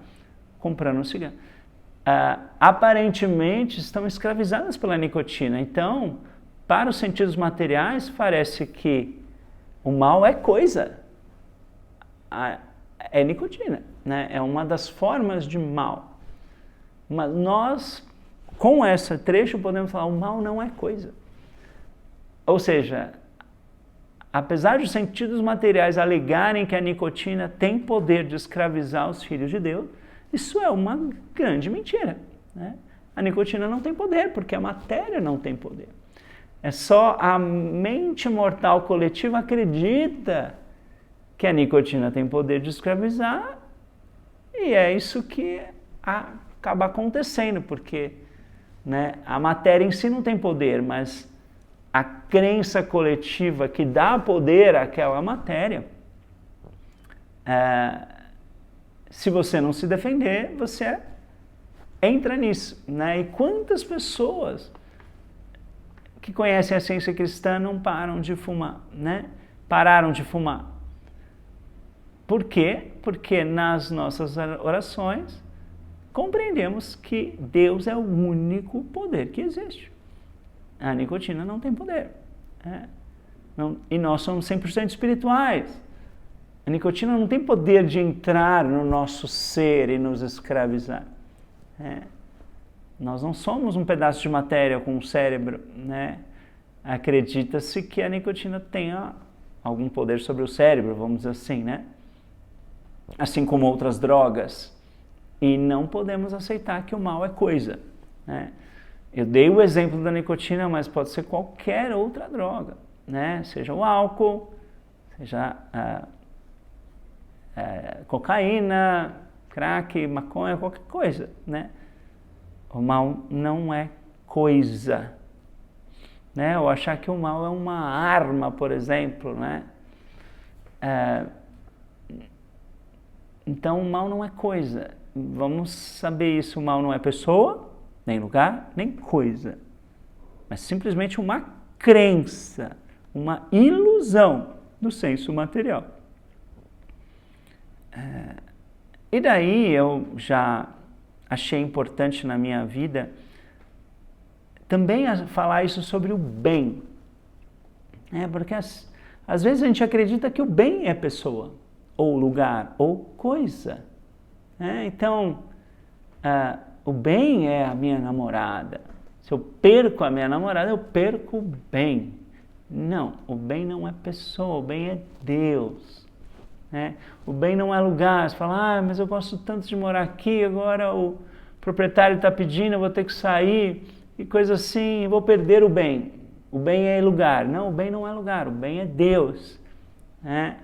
comprando cigarro. Aparentemente, estão escravizadas pela nicotina. Então, para os sentidos materiais, parece que o mal é coisa. É nicotina, né? É uma das formas de mal. Mas nós, com esse trecho, podemos falar, o mal não é coisa. Ou seja, apesar dos sentidos materiais alegarem que a nicotina tem poder de escravizar os filhos de Deus, isso é uma grande mentira, né? A nicotina não tem poder, porque a matéria não tem poder. É só a mente mortal coletiva acredita que a nicotina tem poder de escravizar, e é isso que acaba acontecendo, porque, né, a matéria em si não tem poder, mas a crença coletiva que dá poder àquela matéria, se você não se defender, você entra nisso, né? E quantas pessoas que conhecem a ciência cristã não param de fumar, né? Pararam de fumar. Por quê? Porque nas nossas orações compreendemos que Deus é o único poder que existe. A nicotina não tem poder, né? E nós somos 100% espirituais. A nicotina não tem poder de entrar no nosso ser e nos escravizar, né? Nós não somos um pedaço de matéria com um cérebro, né? Acredita-se que a nicotina tenha algum poder sobre o cérebro, vamos dizer assim, né? Assim como outras drogas. E não podemos aceitar que o mal é coisa, né? Eu dei o exemplo da nicotina, mas pode ser qualquer outra droga, né? Seja o álcool, seja cocaína, crack, maconha, qualquer coisa, né? O mal não é coisa, né? Ou achar que o mal é uma arma, por exemplo, né? Então, o mal não é coisa. Vamos saber isso. O mal não é pessoa, nem lugar, nem coisa. Mas simplesmente uma crença, uma ilusão do senso material. E daí eu já achei importante na minha vida também falar isso sobre o bem. Porque às vezes a gente acredita que o bem é pessoa, ou lugar, ou coisa. Então, o bem é a minha namorada. Se eu perco a minha namorada, eu perco o bem. Não, o bem não é pessoa, o bem é Deus, né? O bem não é lugar. Você fala, mas eu gosto tanto de morar aqui, agora o proprietário está pedindo, eu vou ter que sair, e coisa assim, eu vou perder o bem. O bem é lugar. Não, o bem não é lugar, o bem é Deus, né?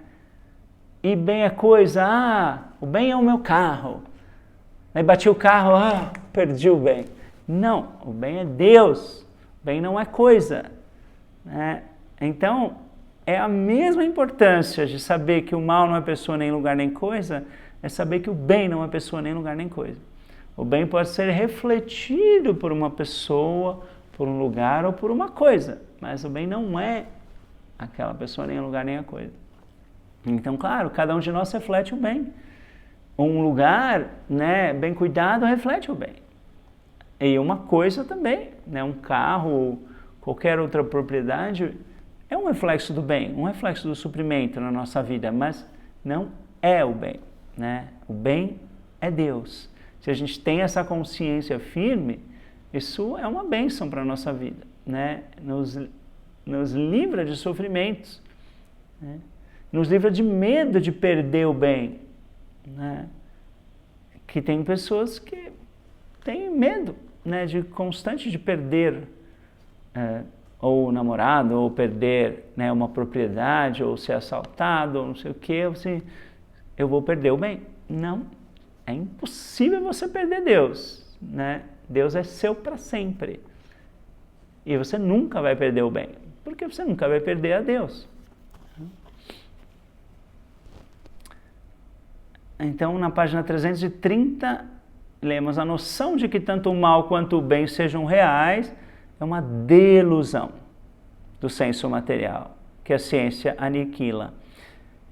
E bem é coisa, o bem é o meu carro. Aí bati o carro, perdi o bem. Não, o bem é Deus, o bem não é coisa. né? Então, é a mesma importância de saber que o mal não é pessoa, nem lugar, nem coisa, é saber que o bem não é pessoa, nem lugar, nem coisa. O bem pode ser refletido por uma pessoa, por um lugar ou por uma coisa, mas o bem não é aquela pessoa, nem o lugar, nem a coisa. Então, claro, cada um de nós reflete o bem. Um lugar, né, bem cuidado reflete o bem. E uma coisa também, né, um carro, qualquer outra propriedade, é um reflexo do bem, um reflexo do suprimento na nossa vida, mas não é o bem, né? O bem é Deus. Se a gente tem essa consciência firme, isso é uma bênção para a nossa vida, né? Nos livra de sofrimentos, né? Nos livra de medo de perder o bem, né? Que tem pessoas que têm medo, né, de constante de perder ou o namorado, ou perder, né, uma propriedade, ou ser assaltado, ou não sei o que, assim, eu vou perder o bem. Não, é impossível você perder Deus, né? Deus é seu para sempre. E você nunca vai perder o bem, porque você nunca vai perder a Deus. Então, na página 330, lemos: a noção de que tanto o mal quanto o bem sejam reais é uma delusão do senso material, que a ciência aniquila.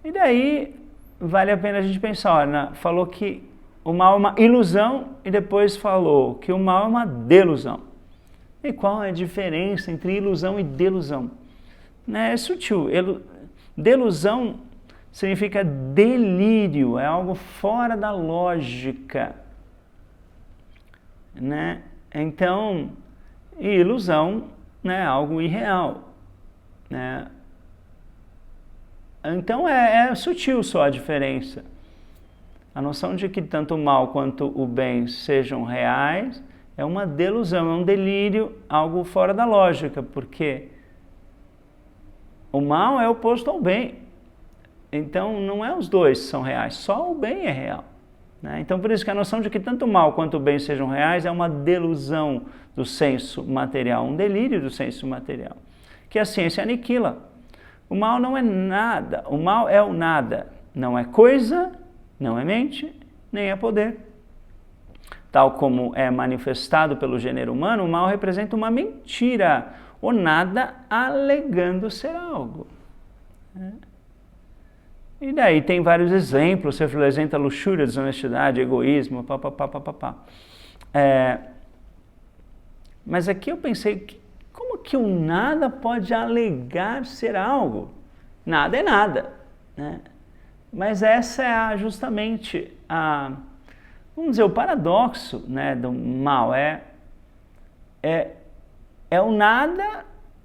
E daí, vale a pena a gente pensar, olha, falou que o mal é uma ilusão e depois falou que o mal é uma delusão. E qual é a diferença entre ilusão e delusão? Né, é sutil. Delusão significa delírio, é algo fora da lógica, né? Então, ilusão, né, algo irreal, né? Então é sutil só a diferença. A noção de que tanto o mal quanto o bem sejam reais é uma delusão, é um delírio, algo fora da lógica, porque o mal é oposto ao bem. Então não é os dois que são reais, só o bem é real, né? Então por isso que a noção de que tanto o mal quanto o bem sejam reais é uma delusão do senso material, um delírio do senso material, que a ciência aniquila. O mal não é nada, o mal é o nada, não é coisa, não é mente, nem é poder. Tal como é manifestado pelo gênero humano, o mal representa uma mentira, o nada alegando ser algo, né? E daí tem vários exemplos, você apresenta luxúria, desonestidade, egoísmo, papapá. Mas aqui eu pensei, como que o nada pode alegar ser algo? Nada é nada, né? Mas essa é justamente vamos dizer, o paradoxo, né, do mal. É o nada,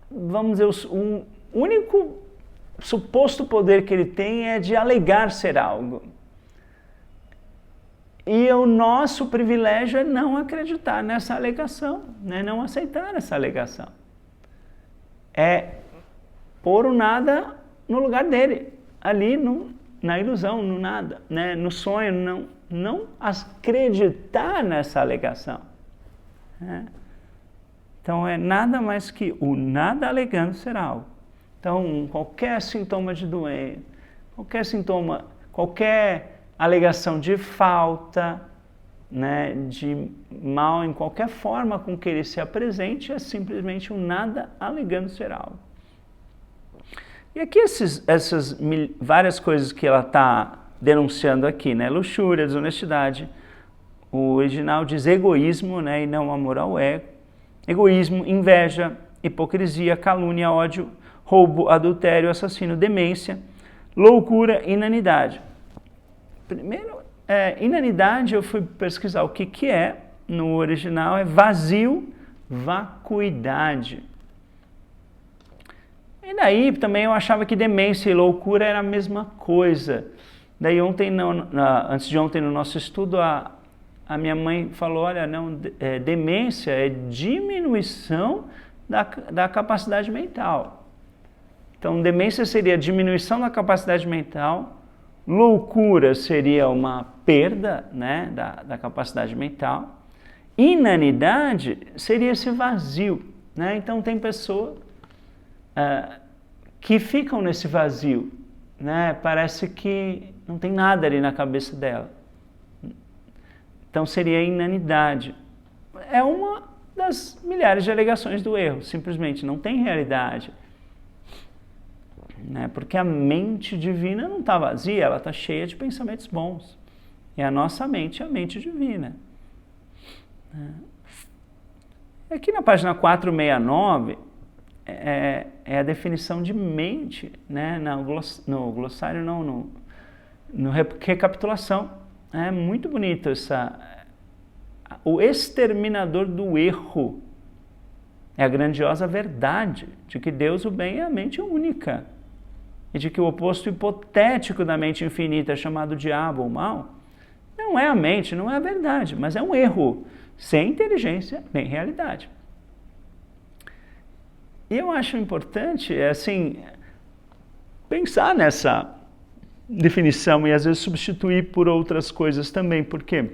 vamos dizer, o único suposto poder que ele tem é de alegar ser algo. E o nosso privilégio é não acreditar nessa alegação, né? Não aceitar essa alegação. É pôr o nada no lugar dele, ali na ilusão, no nada, né? No sonho, não acreditar nessa alegação, né? Então é nada mais que o nada alegando ser algo. Então qualquer sintoma de doença, qualquer alegação de falta, né, de mal em qualquer forma com que ele se apresente, é simplesmente um nada alegando ser algo. E aqui essas várias coisas que ela está denunciando aqui, né, luxúria, desonestidade, o original diz egoísmo, né, e não amor ao ego, egoísmo, inveja, hipocrisia, calúnia, ódio, roubo, adultério, assassino, demência, loucura, inanidade. Primeiro, inanidade, eu fui pesquisar o que é, no original é vazio, vacuidade. E daí também eu achava que demência e loucura era a mesma coisa. Daí ontem, antes de ontem no nosso estudo, a minha mãe falou, olha, não, demência é diminuição da capacidade mental. Então, demência seria diminuição da capacidade mental, loucura seria uma perda, né, da capacidade mental, inanidade seria esse vazio, né? Então tem pessoa que ficam nesse vazio, né? Parece que não tem nada ali na cabeça dela. Então seria a inanidade. É uma das milhares de alegações do erro, simplesmente não tem realidade. Né? Porque a mente divina não está vazia, ela está cheia de pensamentos bons. E a nossa mente é a mente divina. Aqui na página 469 é a definição de mente, né? No glossário, não, no recapitulação. É muito bonito o exterminador do erro. É a grandiosa verdade de que Deus, o bem, é a mente única. E de que o oposto hipotético da mente infinita, chamado diabo ou mal, não é a mente, não é a verdade, mas é um erro, sem inteligência nem realidade. E eu acho importante, pensar nessa definição e às vezes substituir por outras coisas também, porque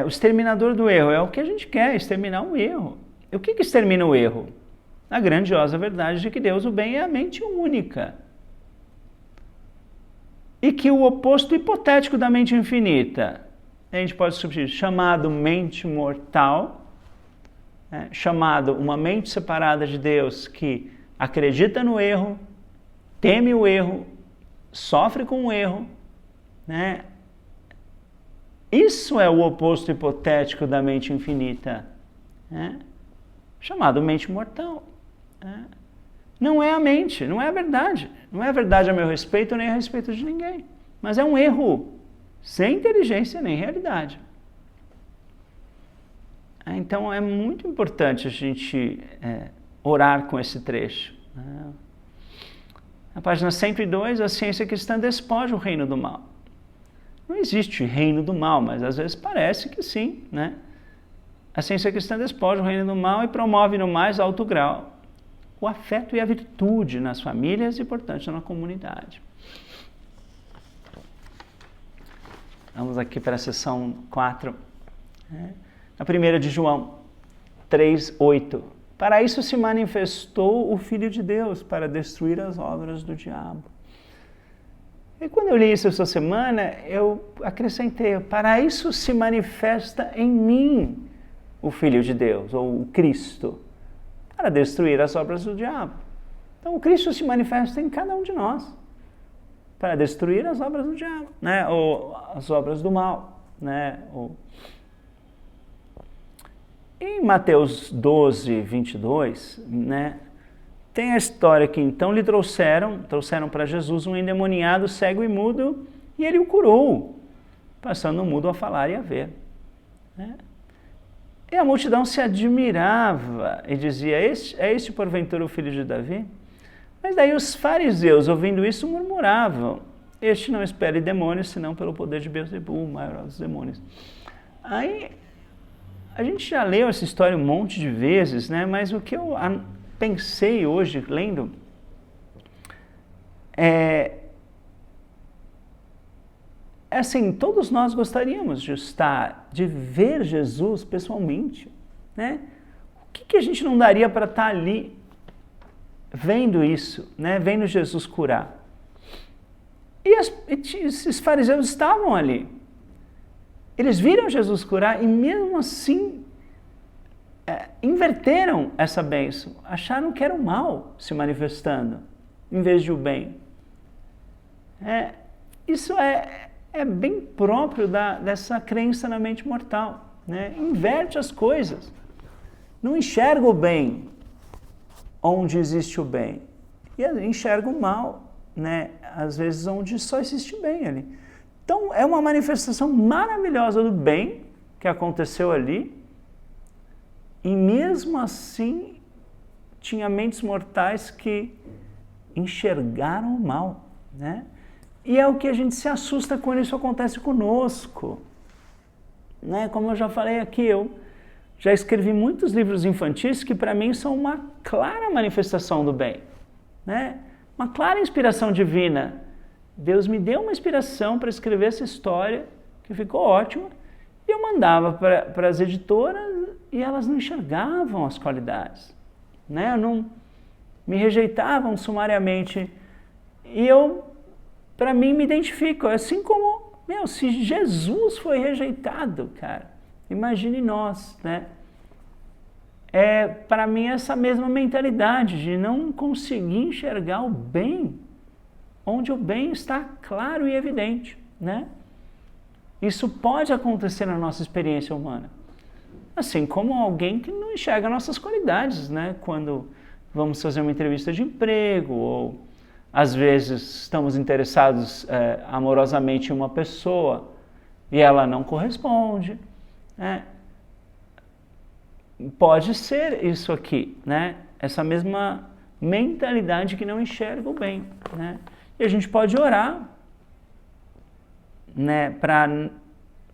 o exterminador do erro é o que a gente quer, exterminar o erro. E o que extermina o erro? A grandiosa verdade de que Deus, o bem, é a mente única. E que o oposto hipotético da mente infinita, a gente pode substituir, chamado mente mortal, chamado uma mente separada de Deus que acredita no erro, teme o erro, sofre com o erro, né? Isso é o oposto hipotético da mente infinita, né? Chamado mente mortal. Né? Não é a mente, não é a verdade. Não é a verdade a meu respeito nem a respeito de ninguém. Mas é um erro, sem inteligência nem realidade. Então é muito importante a gente orar com esse trecho. Né? Na página 102, a ciência cristã despoja o reino do mal. Não existe reino do mal, mas às vezes parece que sim, né? A ciência cristã despoja o reino do mal e promove no mais alto grau o afeto e a virtude nas famílias e, portanto, na comunidade. Vamos aqui para a seção 4. A primeira de João 3:8. Para isso se manifestou o Filho de Deus, para destruir as obras do diabo. E quando eu li isso essa semana, eu acrescentei, para isso se manifesta em mim o Filho de Deus, ou o Cristo, para destruir as obras do diabo. Então o Cristo se manifesta em cada um de nós, para destruir as obras do diabo, né? Ou as obras do mal, né? Em Mateus 12:22, né? Tem a história que então lhe trouxeram para Jesus um endemoniado cego e mudo, e ele o curou, passando o mudo a falar e a ver. Né? E a multidão se admirava e dizia, é este porventura o filho de Davi? Mas daí os fariseus, ouvindo isso, murmuravam, este não espere demônios, senão pelo poder de Beelzebul, o maior dos demônios. Aí, a gente já leu essa história um monte de vezes, né? Mas o que eu pensei hoje, lendo, assim, todos nós gostaríamos de ver Jesus pessoalmente, né? O que a gente não daria para estar ali vendo isso, né? Vendo Jesus curar? E esses fariseus estavam ali. Eles viram Jesus curar e mesmo assim inverteram essa bênção, acharam que era o mal se manifestando, em vez de o bem. Isso é bem próprio dessa crença na mente mortal, né? Inverte as coisas, não enxerga o bem onde existe o bem, e enxerga o mal, né? Às vezes onde só existe o bem ali. Então é uma manifestação maravilhosa do bem que aconteceu ali, e mesmo assim, tinha mentes mortais que enxergaram o mal, né? E é o que a gente se assusta quando isso acontece conosco, né? Como eu já falei aqui, eu já escrevi muitos livros infantis que para mim são uma clara manifestação do bem, né? Uma clara inspiração divina. Deus me deu uma inspiração para escrever essa história, que ficou ótima, e eu mandava para as editoras e elas não enxergavam as qualidades, né? me rejeitavam sumariamente. E eu, para mim, me identifico. Assim como, se Jesus foi rejeitado, cara, imagine nós, né? Para mim, essa mesma mentalidade de não conseguir enxergar o bem, onde o bem está claro e evidente, né? Isso pode acontecer na nossa experiência humana. Assim como alguém que não enxerga nossas qualidades, né? Quando vamos fazer uma entrevista de emprego, ou às vezes estamos interessados amorosamente em uma pessoa e ela não corresponde, né? Pode ser isso aqui, né? Essa mesma mentalidade que não enxerga o bem, né? E a gente pode orar, né? Para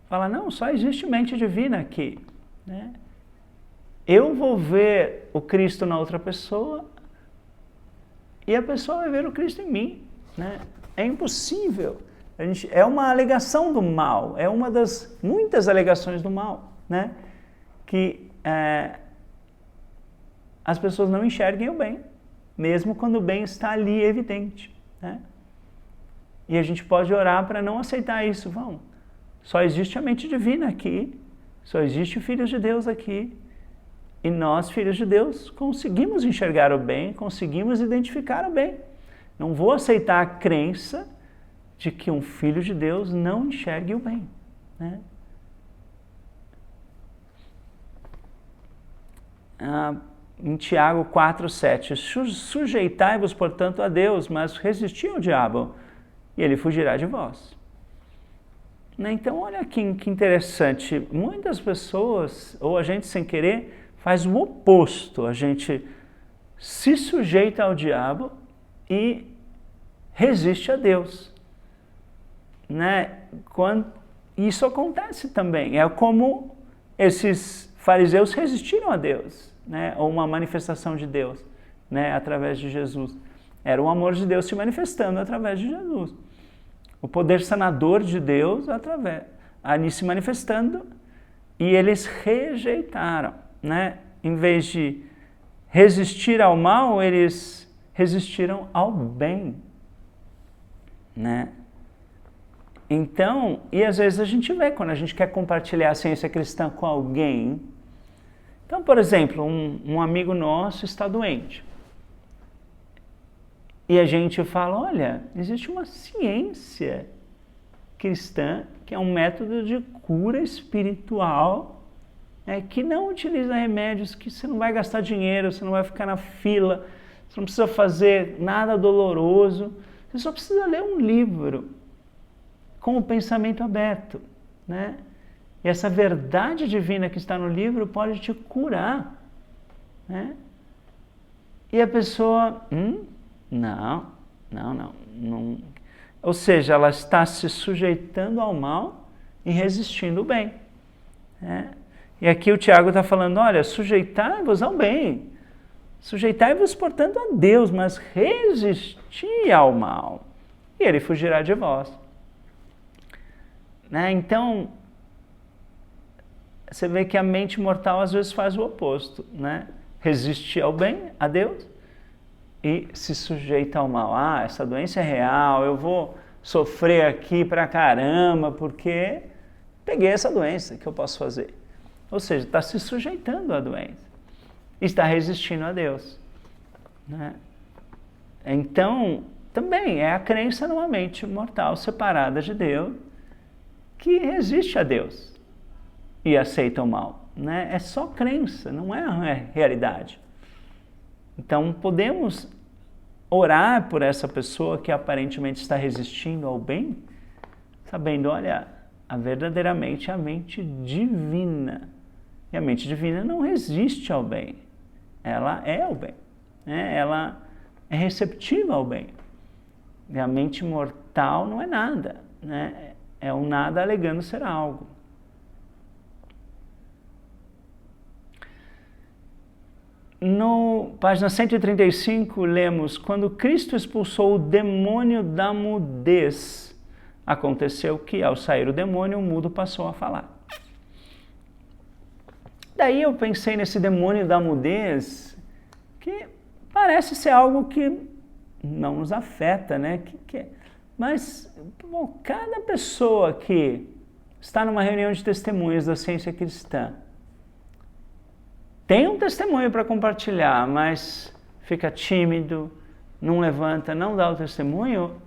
falar, não, só existe mente divina aqui, né? Eu vou ver o Cristo na outra pessoa e a pessoa vai ver o Cristo em mim, né? É impossível. É uma alegação do mal, é uma das muitas alegações do mal, né? Que as pessoas não enxerguem o bem, mesmo quando o bem está ali evidente, né? E a gente pode orar para não aceitar isso. Só existe a mente divina aqui, só existe o Filho de Deus aqui, e nós, filhos de Deus, conseguimos enxergar o bem, conseguimos identificar o bem. Não vou aceitar a crença de que um Filho de Deus não enxergue o bem, né? Em Tiago 4,7, sujeitai-vos, portanto, a Deus, mas resisti ao diabo, e ele fugirá de vós. Então, olha que interessante, muitas pessoas, ou a gente sem querer, faz o oposto, a gente se sujeita ao diabo e resiste a Deus, né? Isso acontece também, é como esses fariseus resistiram a Deus, né? Ou uma manifestação de Deus, né? Através de Jesus. Era o amor de Deus se manifestando através de Jesus. O poder sanador de Deus ali se manifestando, e eles rejeitaram, né? Em vez de resistir ao mal, eles resistiram ao bem, né? Então, e às vezes a gente vê quando a gente quer compartilhar a ciência cristã com alguém. Então, por exemplo, um amigo nosso está doente. E a gente fala, olha, existe uma ciência cristã que é um método de cura espiritual, que não utiliza remédios, que você não vai gastar dinheiro, você não vai ficar na fila, você não precisa fazer nada doloroso, você só precisa ler um livro com o pensamento aberto, né? E essa verdade divina que está no livro pode te curar, né? E a pessoa, não. Ou seja, ela está se sujeitando ao mal e resistindo ao bem, né? E aqui o Tiago está falando, olha, sujeitai-vos ao bem, sujeitai-vos, portanto, a Deus, mas resisti ao mal, e ele fugirá de vós. Né? Então, você vê que a mente mortal às vezes faz o oposto, né? Resiste ao bem, a Deus, e se sujeita ao mal. Essa doença é real, eu vou sofrer aqui pra caramba, porque peguei essa doença, o que eu posso fazer? Ou seja, está se sujeitando à doença, está resistindo a Deus, né? Então, também é a crença numa mente mortal separada de Deus, que resiste a Deus e aceita o mal, né? É só crença, não é a realidade. Então, podemos orar por essa pessoa que aparentemente está resistindo ao bem, sabendo, olha, verdadeiramente a mente divina. E a mente divina não resiste ao bem, ela é o bem, né? Ela é receptiva ao bem. E a mente mortal não é nada, né? É um nada alegando ser algo. No página 135, lemos, quando Cristo expulsou o demônio da mudez, aconteceu que, ao sair o demônio, o mudo passou a falar. Daí eu pensei nesse demônio da mudez, que parece ser algo que não nos afeta, né? Mas, bom, cada pessoa que está numa reunião de testemunhas da ciência cristã tem um testemunho para compartilhar, mas fica tímido, não levanta, não dá o testemunho,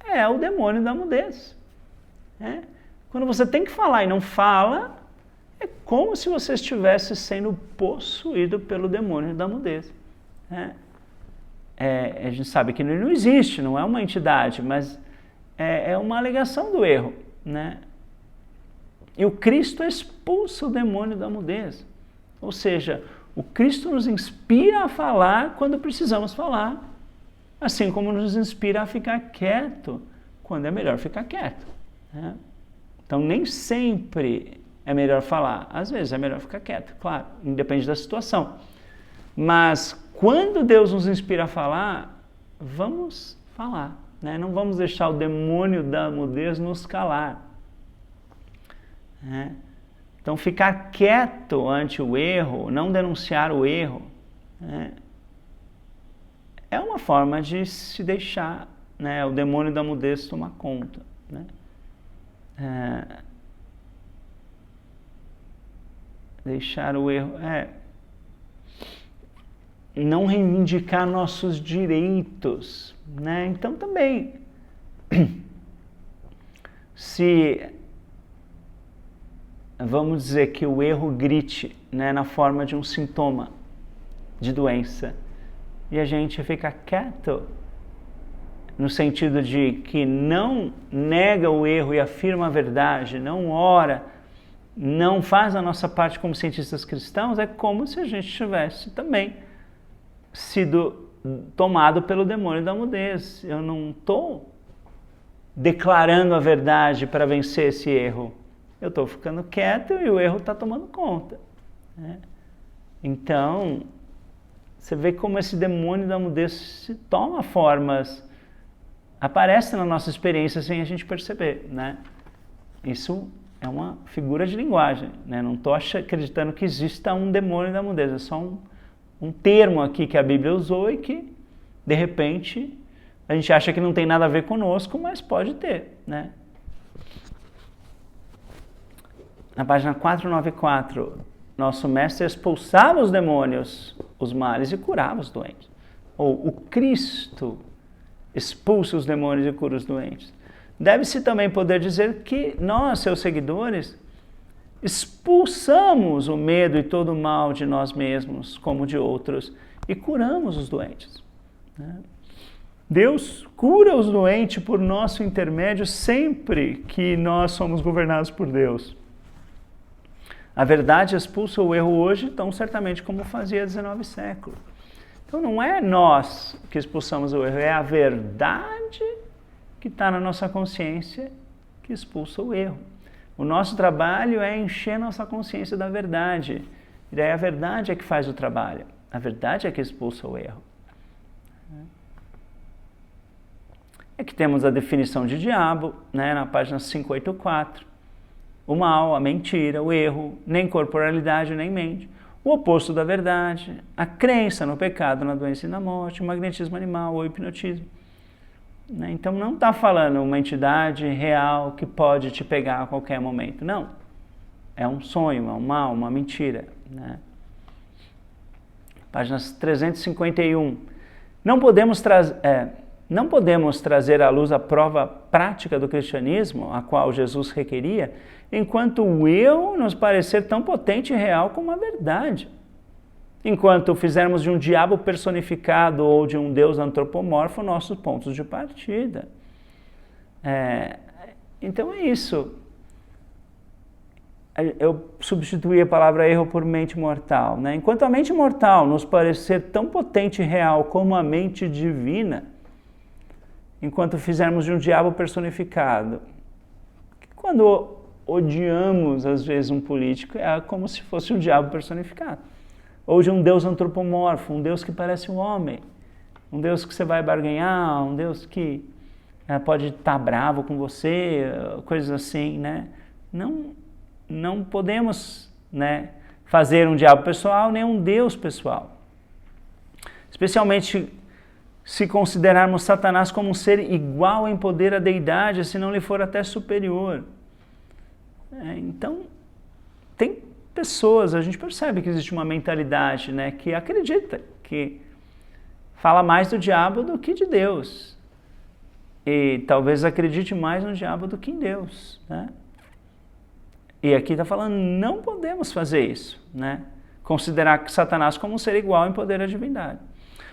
é o demônio da mudez. Né? Quando você tem que falar e não fala, é como se você estivesse sendo possuído pelo demônio da mudez. Né? A gente sabe que não existe, não é uma entidade, mas é uma alegação do erro. Né? E o Cristo expulsa o demônio da mudez. Ou seja, o Cristo nos inspira a falar quando precisamos falar, assim como nos inspira a ficar quieto quando é melhor ficar quieto. Né? Então, nem sempre é melhor falar. Às vezes é melhor ficar quieto, claro, independe da situação. Mas quando Deus nos inspira a falar, vamos falar. Né? Não vamos deixar o demônio da mudez nos calar. Né? Então, ficar quieto ante o erro, não denunciar o erro, né, é uma forma de se deixar, né, o demônio da mudez tomar conta. Né? Deixar o erro, não reivindicar nossos direitos. Né? Então, também, se vamos dizer que o erro grite, né, na forma de um sintoma de doença, e a gente fica quieto, no sentido de que não nega o erro e afirma a verdade, não ora, não faz a nossa parte como cientistas cristãos, é como se a gente tivesse também sido tomado pelo demônio da mudez. Eu não estou declarando a verdade para vencer esse erro. Eu estou ficando quieto e o erro está tomando conta. Né? Então, você vê como esse demônio da mudez se toma formas, aparece na nossa experiência sem a gente perceber. Né? Isso é uma figura de linguagem. Né? Não estou acreditando que exista um demônio da mudez, é só um termo aqui que a Bíblia usou e que, de repente, a gente acha que não tem nada a ver conosco, mas pode ter. Né? Na página 494, nosso mestre expulsava os demônios, os males e curava os doentes. Ou o Cristo expulsa os demônios e cura os doentes. Deve-se também poder dizer que nós, seus seguidores, expulsamos o medo e todo o mal de nós mesmos, como de outros, e curamos os doentes. Deus cura os doentes por nosso intermédio sempre que nós somos governados por Deus. A verdade expulsa o erro hoje, tão certamente como fazia 19 séculos. Então não é nós que expulsamos o erro, é a verdade que está na nossa consciência que expulsa o erro. O nosso trabalho é encher nossa consciência da verdade. E daí a verdade é que faz o trabalho. A verdade é que expulsa o erro. Aqui temos a definição de diabo, né, na página 584. O mal, a mentira, o erro, nem corporalidade, nem mente. O oposto da verdade, a crença no pecado, na doença e na morte, o magnetismo animal, o hipnotismo. Então não está falando uma entidade real que pode te pegar a qualquer momento. Não. É um sonho, é um mal, uma mentira. Né? Páginas 351. Não podemos trazer à luz a prova prática do cristianismo, a qual Jesus requeria, enquanto o eu nos parecer tão potente e real como a verdade. Enquanto fizermos de um diabo personificado ou de um Deus antropomorfo nossos pontos de partida. Então é isso. Eu substituí a palavra erro por mente mortal. Né? Enquanto a mente mortal nos parecer tão potente e real como a mente divina, enquanto fizermos de um diabo personificado, quando odiamos, às vezes, um político, é como se fosse um diabo personificado. Ou de um Deus antropomorfo, um Deus que parece um homem, um Deus que você vai barganhar, um Deus que pode estar bravo com você, coisas assim, né? Não podemos, né, fazer um diabo pessoal nem um Deus pessoal. especialmente se considerarmos Satanás como um ser igual em poder à deidade, se não lhe for até superior. Então, tem pessoas, a gente percebe que existe uma mentalidade, né, que acredita que fala mais do diabo do que de Deus. E talvez acredite mais no diabo do que em Deus, né? E aqui está falando, não podemos fazer isso, né? Considerar Satanás como um ser igual em poder à divindade.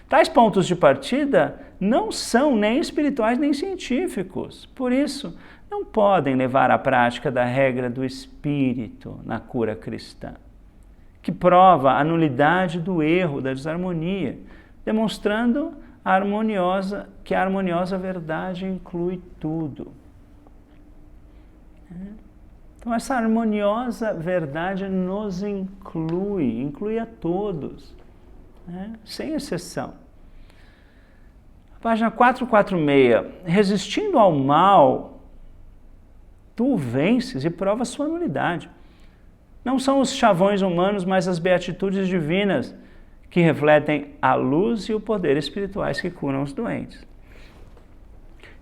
Tais pontos de partida não são nem espirituais nem científicos. Por isso, não podem levar à prática da regra do espírito na cura cristã, que prova a nulidade do erro, da desarmonia, demonstrando que a harmoniosa verdade inclui tudo. Então, essa harmoniosa verdade nos inclui a todos, né? Sem exceção. Página 446. Resistindo ao mal, tu o vences e provas sua nulidade. Não são os chavões humanos, mas as beatitudes divinas que refletem a luz e o poder espirituais que curam os doentes.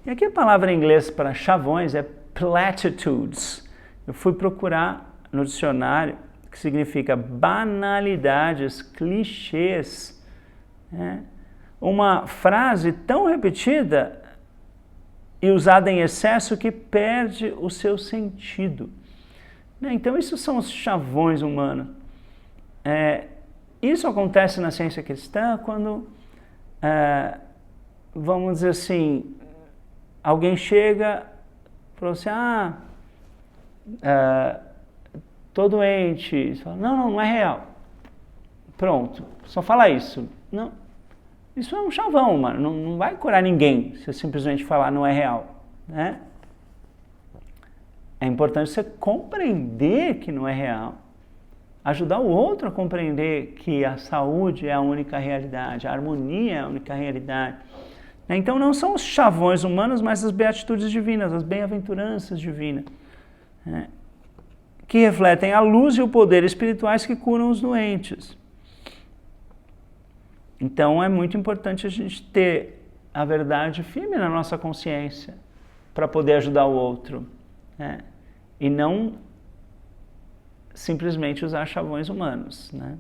E aqui a palavra em inglês para chavões é platitudes. Eu fui procurar no dicionário, que significa banalidades, clichês. Né? Uma frase tão repetida e usada em excesso que perde o seu sentido. Então, isso são os chavões humanos. Isso acontece na ciência cristã quando, vamos dizer assim, alguém chega e fala assim, tô doente. Você fala, não é real. Pronto, só fala isso. Não, isso é um chavão, mano. Não vai curar ninguém se eu simplesmente falar não é real, né? É importante você compreender que não é real. Ajudar o outro a compreender que a saúde é a única realidade, a harmonia é a única realidade. Então não são os chavões humanos, mas as beatitudes divinas, as bem-aventuranças divinas, né? Que refletem a luz e o poder espirituais que curam os doentes. Então é muito importante a gente ter a verdade firme na nossa consciência para poder ajudar o outro, né? E não simplesmente usar chavões humanos, né?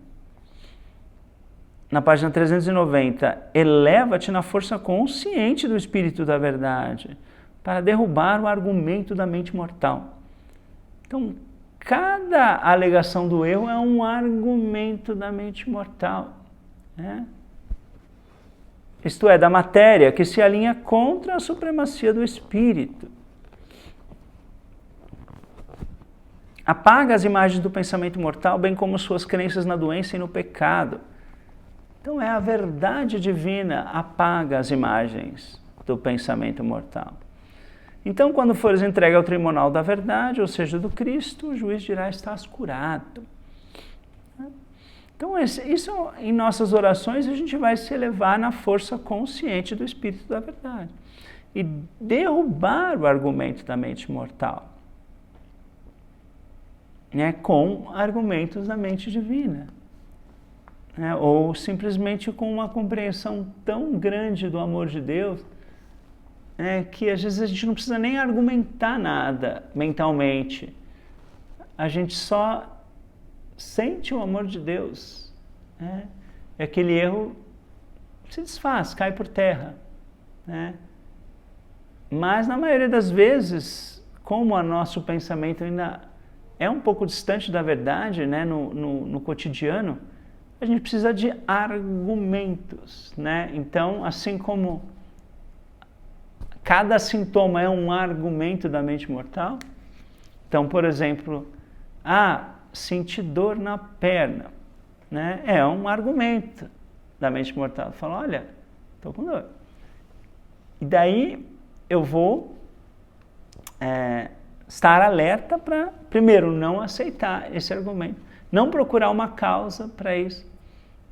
Na página 390, eleva-te na força consciente do Espírito da Verdade para derrubar o argumento da mente mortal. Então, cada alegação do erro é um argumento da mente mortal, né? Isto é, da matéria que se alinha contra a supremacia do Espírito. Apaga as imagens do pensamento mortal, bem como suas crenças na doença e no pecado. Então a verdade divina apaga as imagens do pensamento mortal. Então, quando fores entregue ao tribunal da verdade, ou seja, do Cristo, o juiz dirá, estás curado. Então, isso em nossas orações, a gente vai se elevar na força consciente do Espírito da Verdade. E derrubar o argumento da mente mortal, né, com argumentos da mente divina. Né, ou simplesmente com uma compreensão tão grande do amor de Deus, que às vezes a gente não precisa nem argumentar nada mentalmente. A gente só sente o amor de Deus, né? E aquele erro se desfaz, cai por terra, né? Mas na maioria das vezes, como o nosso pensamento ainda é um pouco distante da verdade, né? No cotidiano, a gente precisa de argumentos, né? Então, assim como cada sintoma é um argumento da mente mortal, então, por exemplo, senti dor na perna, né? É um argumento da mente mortal. Fala, olha, estou com dor. E daí eu vou estar alerta para, primeiro, não aceitar esse argumento, não procurar uma causa para isso,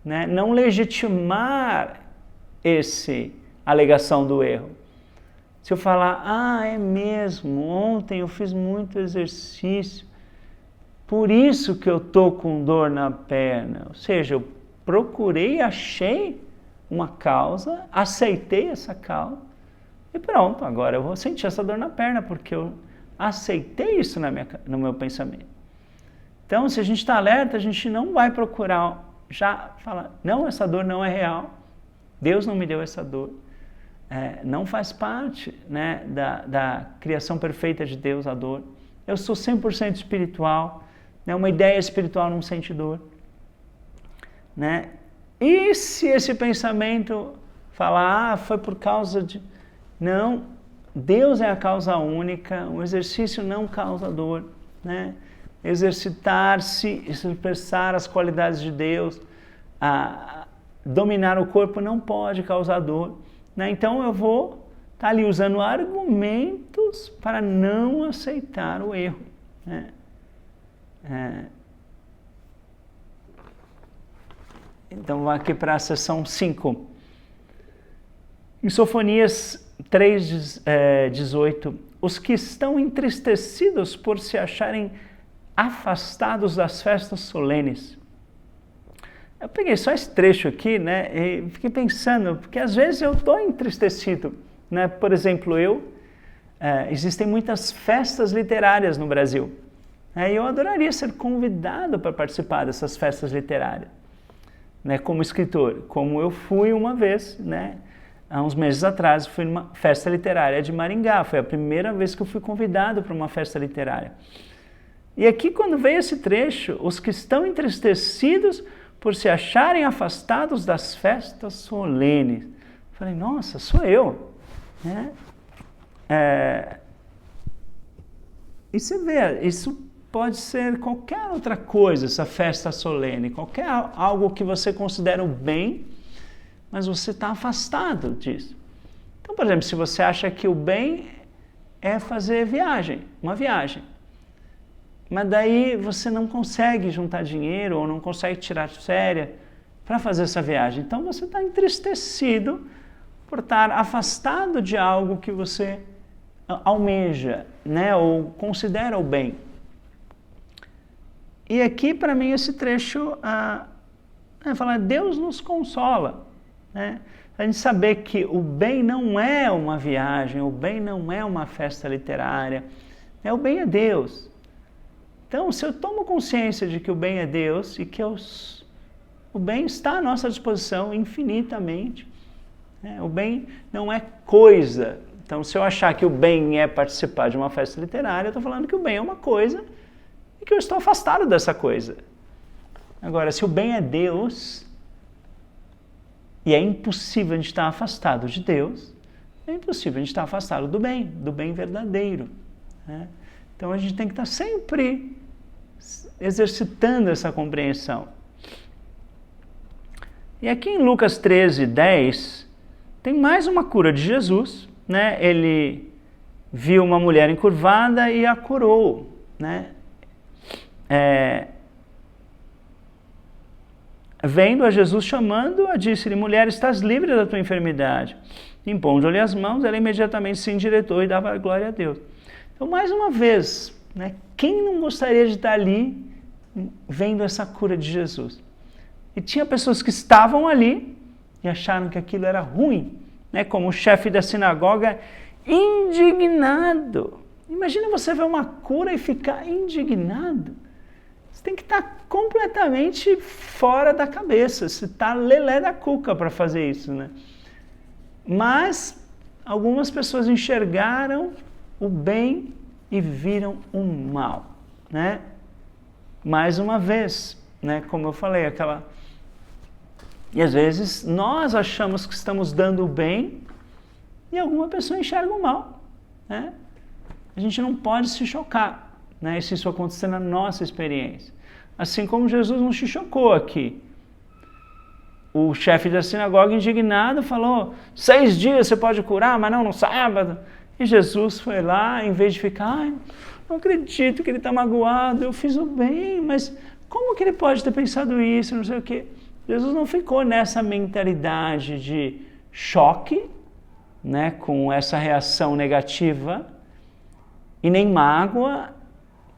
né? Não legitimar essa alegação do erro. Se eu falar, é mesmo, ontem eu fiz muito exercício, por isso que eu estou com dor na perna. Ou seja, eu procurei e achei uma causa, aceitei essa causa e pronto, agora eu vou sentir essa dor na perna porque eu aceitei isso no meu pensamento. Então, se a gente está alerta, a gente não vai procurar já falar, não, essa dor não é real, Deus não me deu essa dor, não faz parte, né, da criação perfeita de Deus a dor. Eu sou 100% espiritual, né, uma ideia espiritual não sente dor. Né? E se esse pensamento falar, foi por causa de... Não, Deus é a causa única, o exercício não causa dor, né? Exercitar-se, expressar as qualidades de Deus, dominar o corpo não pode causar dor, né? Então eu vou estar ali usando argumentos para não aceitar o erro, né? Então vamos aqui para a seção 5. Em Sofonias 3:18, os que estão entristecidos por se acharem afastados das festas solenes. Eu peguei só esse trecho aqui, né, e fiquei pensando, porque às vezes eu estou entristecido, né? Por exemplo, existem muitas festas literárias no Brasil, e eu adoraria ser convidado para participar dessas festas literárias, né, como escritor, como eu fui uma vez, né, há uns meses atrás, fui numa festa literária de Maringá, foi a primeira vez que eu fui convidado para uma festa literária. E aqui, quando veio esse trecho, os que estão entristecidos por se acharem afastados das festas solenes. Falei, nossa, sou eu. Né? E você vê, isso pode ser qualquer outra coisa, essa festa solene, qualquer algo que você considera o bem, mas você está afastado disso. Então, por exemplo, se você acha que o bem é fazer uma viagem, mas daí você não consegue juntar dinheiro ou não consegue tirar férias para fazer essa viagem. Então você está entristecido por estar afastado de algo que você almeja, né, ou considera o bem. E aqui, para mim, esse trecho fala, Deus nos consola, né? A gente saber que o bem não é uma viagem, o bem não é uma festa literária, o bem é Deus. Então, se eu tomo consciência de que o bem é Deus e que o bem está à nossa disposição infinitamente, né? O bem não é coisa. Então, se eu achar que o bem é participar de uma festa literária, eu estou falando que o bem é uma coisa e que eu estou afastado dessa coisa. Agora, se o bem é Deus, e é impossível a gente estar afastado de Deus, é impossível a gente estar afastado do bem verdadeiro, né? Então, a gente tem que estar sempre exercitando essa compreensão. E aqui em Lucas 13:10, tem mais uma cura de Jesus, né? Ele viu uma mulher encurvada e a curou, né? Vendo a Jesus chamando-a, disse-lhe, mulher, estás livre da tua enfermidade. Impondo-lhe as mãos, ela imediatamente se endireitou e dava glória a Deus. Então, mais uma vez, né, quem não gostaria de estar ali vendo essa cura de Jesus? E tinha pessoas que estavam ali e acharam que aquilo era ruim, né, como o chefe da sinagoga, indignado. Imagina você ver uma cura e ficar indignado. Você tem que estar completamente fora da cabeça, você está lelé da cuca para fazer isso, né? Mas algumas pessoas enxergaram o bem e viram o mal, né? Mais uma vez, né? Como eu falei, E às vezes nós achamos que estamos dando o bem e alguma pessoa enxerga o mal, né? A gente não pode se chocar, né, se isso acontecer na nossa experiência. Assim como Jesus não se chocou aqui. O chefe da sinagoga, indignado, falou, 6 dias você pode curar, mas não no sábado. E Jesus foi lá, em vez de ficar, não acredito que ele está magoado, eu fiz o bem, mas como que ele pode ter pensado isso, não sei o quê. Jesus não ficou nessa mentalidade de choque, né, com essa reação negativa, e nem mágoa.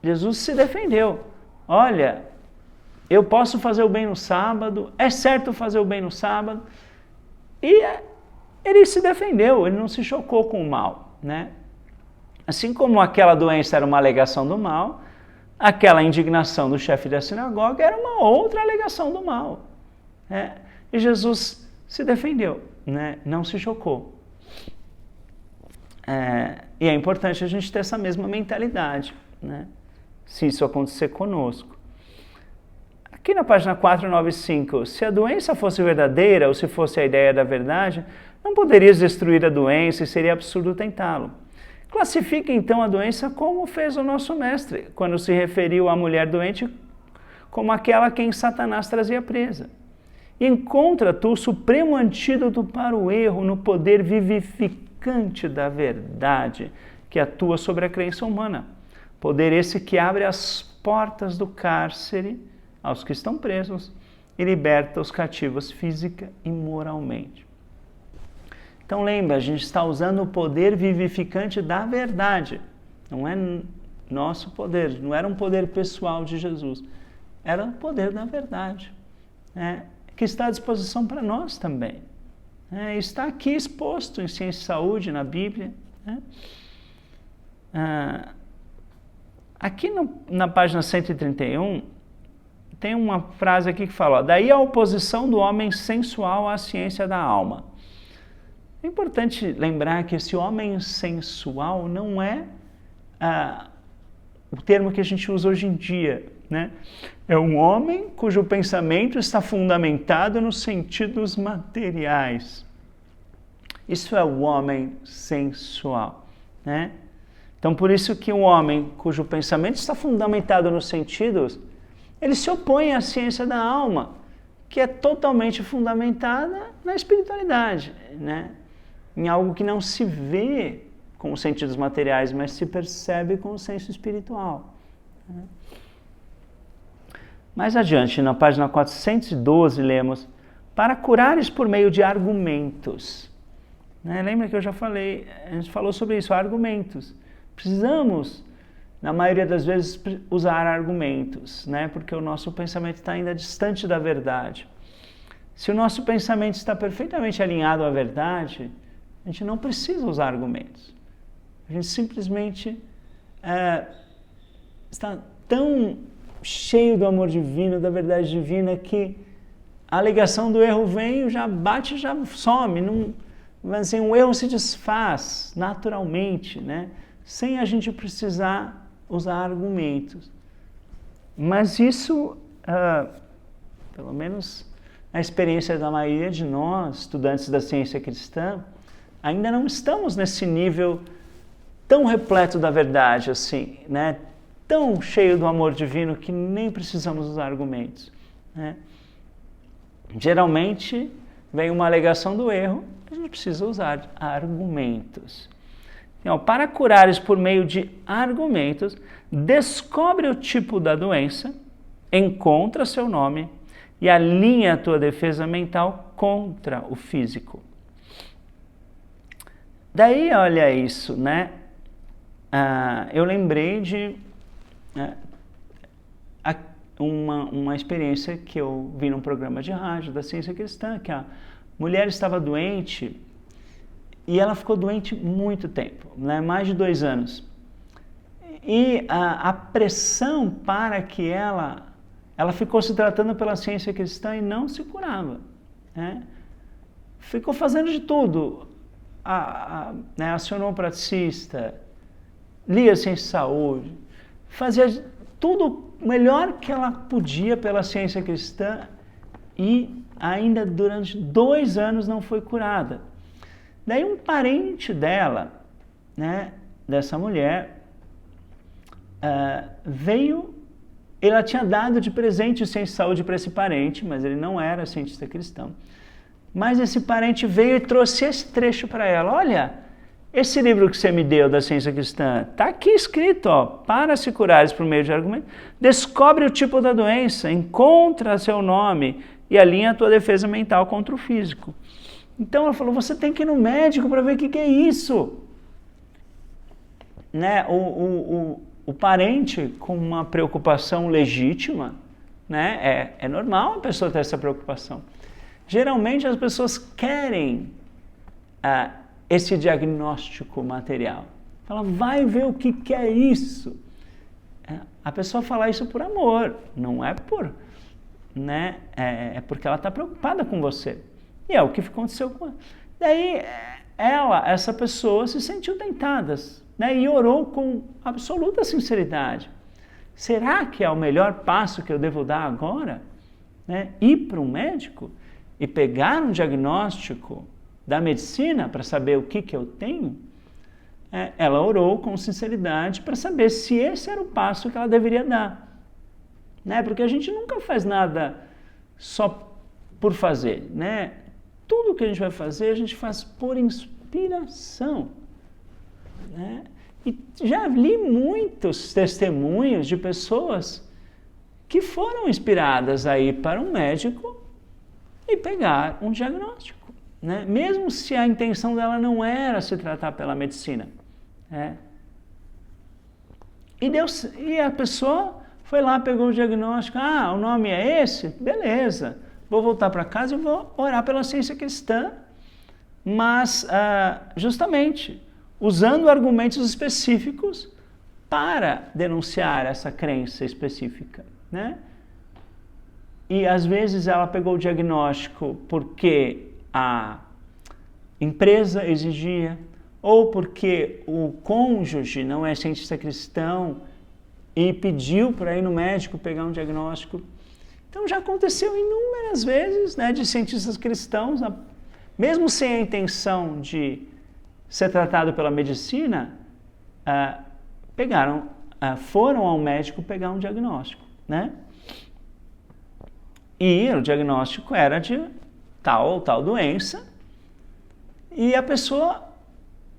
Jesus se defendeu. Olha, eu posso fazer o bem no sábado, é certo fazer o bem no sábado, E ele se defendeu, ele não se chocou com o mal, né? Assim como aquela doença era uma alegação do mal, aquela indignação do chefe da sinagoga era uma outra alegação do mal, né? E Jesus se defendeu, né? Não se chocou. E é importante a gente ter essa mesma mentalidade, né? Se isso acontecer conosco. Aqui na página 495, se a doença fosse verdadeira ou se fosse a ideia da verdade, não poderias destruir a doença e seria absurdo tentá-lo. Classifique então a doença como fez o nosso mestre, quando se referiu à mulher doente como aquela a quem Satanás trazia presa. E encontra tu o supremo antídoto para o erro no poder vivificante da verdade que atua sobre a crença humana. Poder esse que abre as portas do cárcere aos que estão presos e liberta os cativos física e moralmente. Então lembra, a gente está usando o poder vivificante da verdade. Não é nosso poder, não era um poder pessoal de Jesus. Era o poder da verdade, né? Que está à disposição para nós também. Está aqui exposto em Ciência e Saúde, na Bíblia, né? Aqui na página 131, tem uma frase aqui que fala: daí a oposição do homem sensual à ciência da alma. É importante lembrar que esse homem sensual não é o termo que a gente usa hoje em dia, né? É um homem cujo pensamento está fundamentado nos sentidos materiais. Isso é o homem sensual, né? Então, por isso que um homem cujo pensamento está fundamentado nos sentidos, ele se opõe à ciência da alma, que é totalmente fundamentada na espiritualidade, né? Em algo que não se vê com os sentidos materiais, mas se percebe com o senso espiritual, né? Mais adiante, na página 412, lemos: para curares por meio de argumentos. Né? Lembra que eu já falei, a gente falou sobre isso, argumentos. Precisamos, na maioria das vezes, usar argumentos, né? Porque o nosso pensamento está ainda distante da verdade. Se o nosso pensamento está perfeitamente alinhado à verdade, a gente não precisa usar argumentos. A gente simplesmente está tão cheio do amor divino, da verdade divina, que a alegação do erro vem, já bate, já some. Não, assim, o erro se desfaz naturalmente, né? Sem a gente precisar usar argumentos. Mas isso, pelo menos na experiência da maioria de nós, estudantes da ciência cristã, ainda não estamos nesse nível tão repleto da verdade, assim, né? Tão cheio do amor divino que nem precisamos usar argumentos, né? Geralmente vem uma alegação do erro, a gente precisa usar argumentos. Então, para curares por meio de argumentos, descobre o tipo da doença, encontra seu nome e alinha a tua defesa mental contra o físico. Daí, olha isso, né? Eu lembrei de uma experiência que eu vi num programa de rádio da Ciência Cristã, que a mulher estava doente e ela ficou doente muito tempo, né? Mais de 2 anos. E a pressão para que ela ficou se tratando pela ciência cristã e não se curava, né? Ficou fazendo de tudo, né? Acionou um praticista, lia Ciência e Saúde, fazia tudo melhor que ela podia pela ciência cristã e ainda durante 2 anos não foi curada. Daí um parente dela, né, dessa mulher, veio, ela tinha dado de presente Ciência e Saúde para esse parente, mas ele não era cientista cristão. Mas esse parente veio e trouxe esse trecho para ela. Olha, esse livro que você me deu da ciência cristã, está aqui escrito, ó, para se curares por meio de argumentos, descobre o tipo da doença, encontra seu nome e alinha a tua defesa mental contra o físico. Então ela falou, você tem que ir no médico para ver o que é isso. Né? O parente com uma preocupação legítima, né? É normal a pessoa ter essa preocupação. Geralmente as pessoas querem esse diagnóstico material. Fala, vai ver o que é isso. A pessoa fala isso por amor, não é por... né? É porque ela está preocupada com você. E é o que aconteceu com ela. Daí, essa pessoa se sentiu tentada, né? E orou com absoluta sinceridade. Será que é o melhor passo que eu devo dar agora? Né? Ir para um médico e pegar um diagnóstico da medicina para saber o que eu tenho? Ela orou com sinceridade para saber se esse era o passo que ela deveria dar. Né? Porque a gente nunca faz nada só por fazer, né? Tudo que a gente vai fazer, a gente faz por inspiração, né? E já li muitos testemunhos de pessoas que foram inspiradas a ir para um médico e pegar um diagnóstico, né? Mesmo se a intenção dela não era se tratar pela medicina, né? E a pessoa foi lá, pegou o diagnóstico, o nome é esse? Beleza, vou voltar para casa e vou orar pela ciência cristã, mas justamente usando argumentos específicos para denunciar essa crença específica, né? E às vezes ela pegou o diagnóstico porque a empresa exigia, ou porque o cônjuge não é cientista cristão e pediu para ir no médico pegar um diagnóstico. Então já aconteceu inúmeras vezes, né, de cientistas cristãos, mesmo sem a intenção de ser tratado pela medicina, foram ao médico pegar um diagnóstico, né? E o diagnóstico era de tal ou tal doença, e a pessoa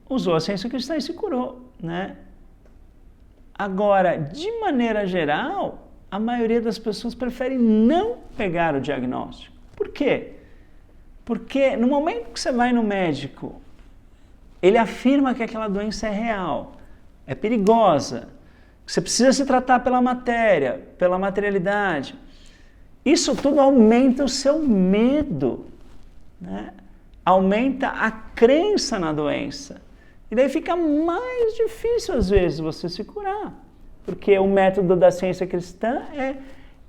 usou a ciência cristã e se curou, né? Agora, de maneira geral, a maioria das pessoas prefere não pegar o diagnóstico. Por quê? Porque no momento que você vai no médico, ele afirma que aquela doença é real, é perigosa, que você precisa se tratar pela matéria, pela materialidade. Isso tudo aumenta o seu medo, né? Aumenta a crença na doença. E daí fica mais difícil, às vezes, você se curar. Porque o método da ciência cristã é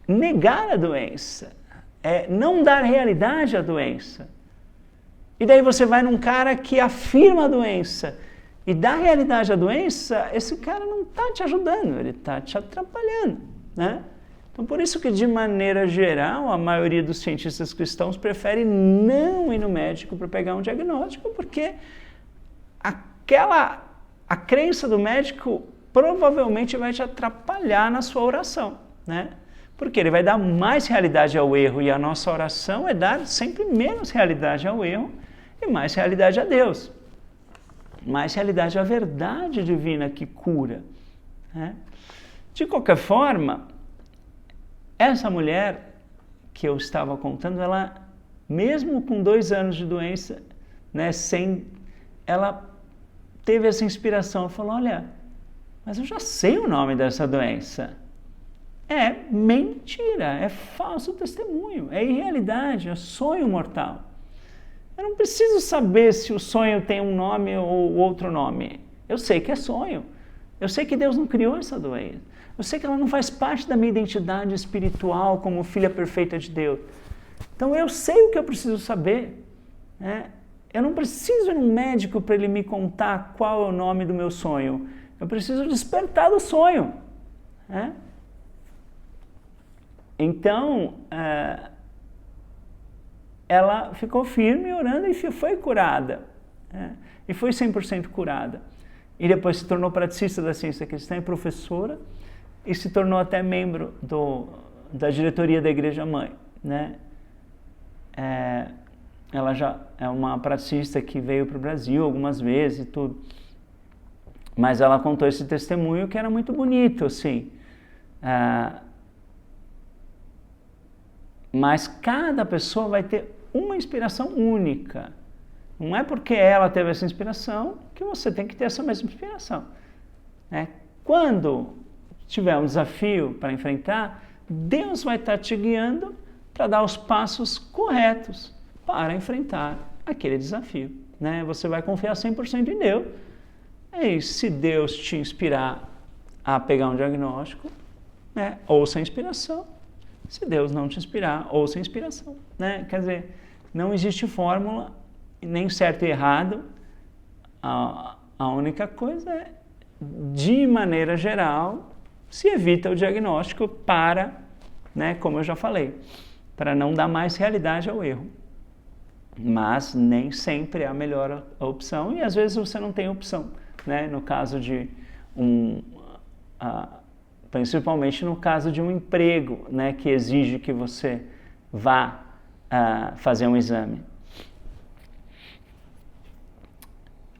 negar a doença, é não dar realidade à doença. E daí você vai num cara que afirma a doença e dá realidade à doença, esse cara não está te ajudando, ele está te atrapalhando, né? Então, por isso que, de maneira geral, a maioria dos cientistas cristãos prefere não ir no médico para pegar um diagnóstico, porque a crença do médico provavelmente vai te atrapalhar na sua oração, né? Porque ele vai dar mais realidade ao erro, e a nossa oração é dar sempre menos realidade ao erro e mais realidade a Deus. Mais realidade à verdade divina que cura, né? De qualquer forma, essa mulher que eu estava contando, ela, mesmo com 2 anos de doença, né, ela teve essa inspiração, ela falou, olha, mas eu já sei o nome dessa doença. É mentira, é falso testemunho, é irrealidade, é sonho mortal. Eu não preciso saber se o sonho tem um nome ou outro nome. Eu sei que é sonho. Eu sei que Deus não criou essa doença. Eu sei que ela não faz parte da minha identidade espiritual como filha perfeita de Deus. Então eu sei o que eu preciso saber, né? Eu não preciso ir num médico para ele me contar qual é o nome do meu sonho. Eu preciso despertar do sonho, né? Então, ela ficou firme orando e foi curada, né? E foi 100% curada. E depois se tornou praticista da ciência cristã e professora, e se tornou até membro da diretoria da Igreja Mãe, né? Ela já é uma praticista que veio para o Brasil algumas vezes e tudo. Mas ela contou esse testemunho que era muito bonito, assim. Mas cada pessoa vai ter uma inspiração única. Não é porque ela teve essa inspiração que você tem que ter essa mesma inspiração, né? Quando tiver um desafio para enfrentar, Deus vai estar te guiando para dar os passos corretos, para enfrentar aquele desafio, né? Você vai confiar 100% em Deus. E se Deus te inspirar a pegar um diagnóstico, né, ouça a inspiração. Se Deus não te inspirar, ouça a inspiração, né? Quer dizer, não existe fórmula, nem certo e errado. A única coisa é, de maneira geral, se evita o diagnóstico para, né, como eu já falei, para não dar mais realidade ao erro. Mas nem sempre é a melhor opção e às vezes você não tem opção, né? No caso de principalmente no caso de um emprego, né, que exige que você vá fazer um exame.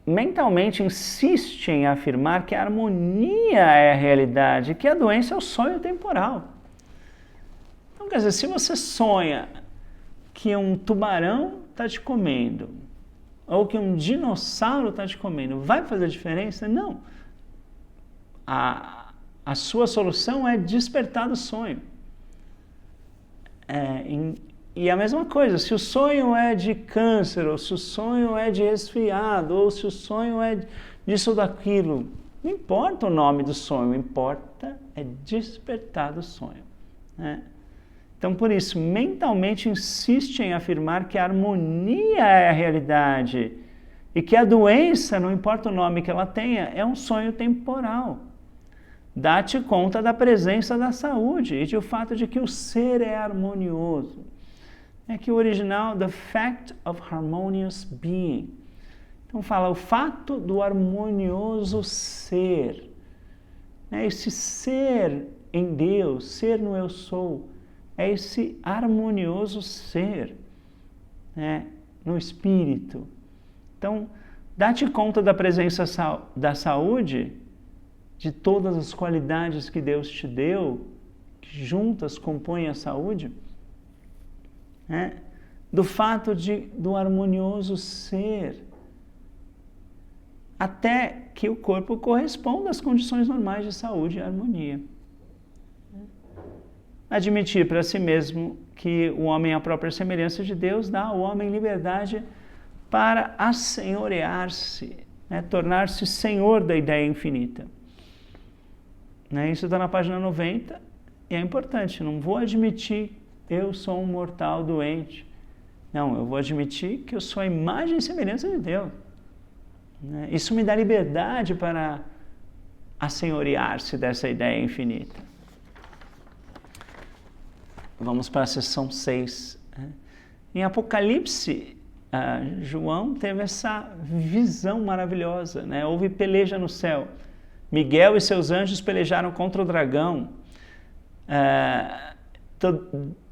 Mentalmente insiste em afirmar que a harmonia é a realidade, que a doença é o sonho temporal. Então, quer dizer, se você sonha que um tubarão está te comendo, ou que um dinossauro está te comendo, vai fazer diferença? Não. A sua solução é despertar do sonho. E a mesma coisa, se o sonho é de câncer, ou se o sonho é de resfriado, ou se o sonho é disso ou daquilo, não importa o nome do sonho, o que importa é despertar do sonho, né? Então, por isso, mentalmente insiste em afirmar que a harmonia é a realidade e que a doença, não importa o nome que ela tenha, é um sonho temporal. Dá-te conta da presença da saúde e do fato de que o ser é harmonioso. É que o original, the fact of harmonious being. Então fala o fato do harmonioso ser. Esse ser em Deus, ser no eu sou, é esse harmonioso ser, né, no espírito. Então, dá-te conta da presença da saúde, de todas as qualidades que Deus te deu, que juntas compõem a saúde, né, do fato do harmonioso ser, até que o corpo corresponda às condições normais de saúde e harmonia. Admitir para si mesmo que o homem é a própria semelhança de Deus dá ao homem liberdade para assenhorear-se, né? Tornar-se senhor da ideia infinita. Né? Isso está na página 90 e é importante. Não vou admitir que eu sou um mortal doente. Não, eu vou admitir que eu sou a imagem e semelhança de Deus. Né? Isso me dá liberdade para assenhorear-se dessa ideia infinita. Vamos para a seção 6. Em Apocalipse, João teve essa visão maravilhosa, né? Houve peleja no céu. Miguel e seus anjos pelejaram contra o dragão.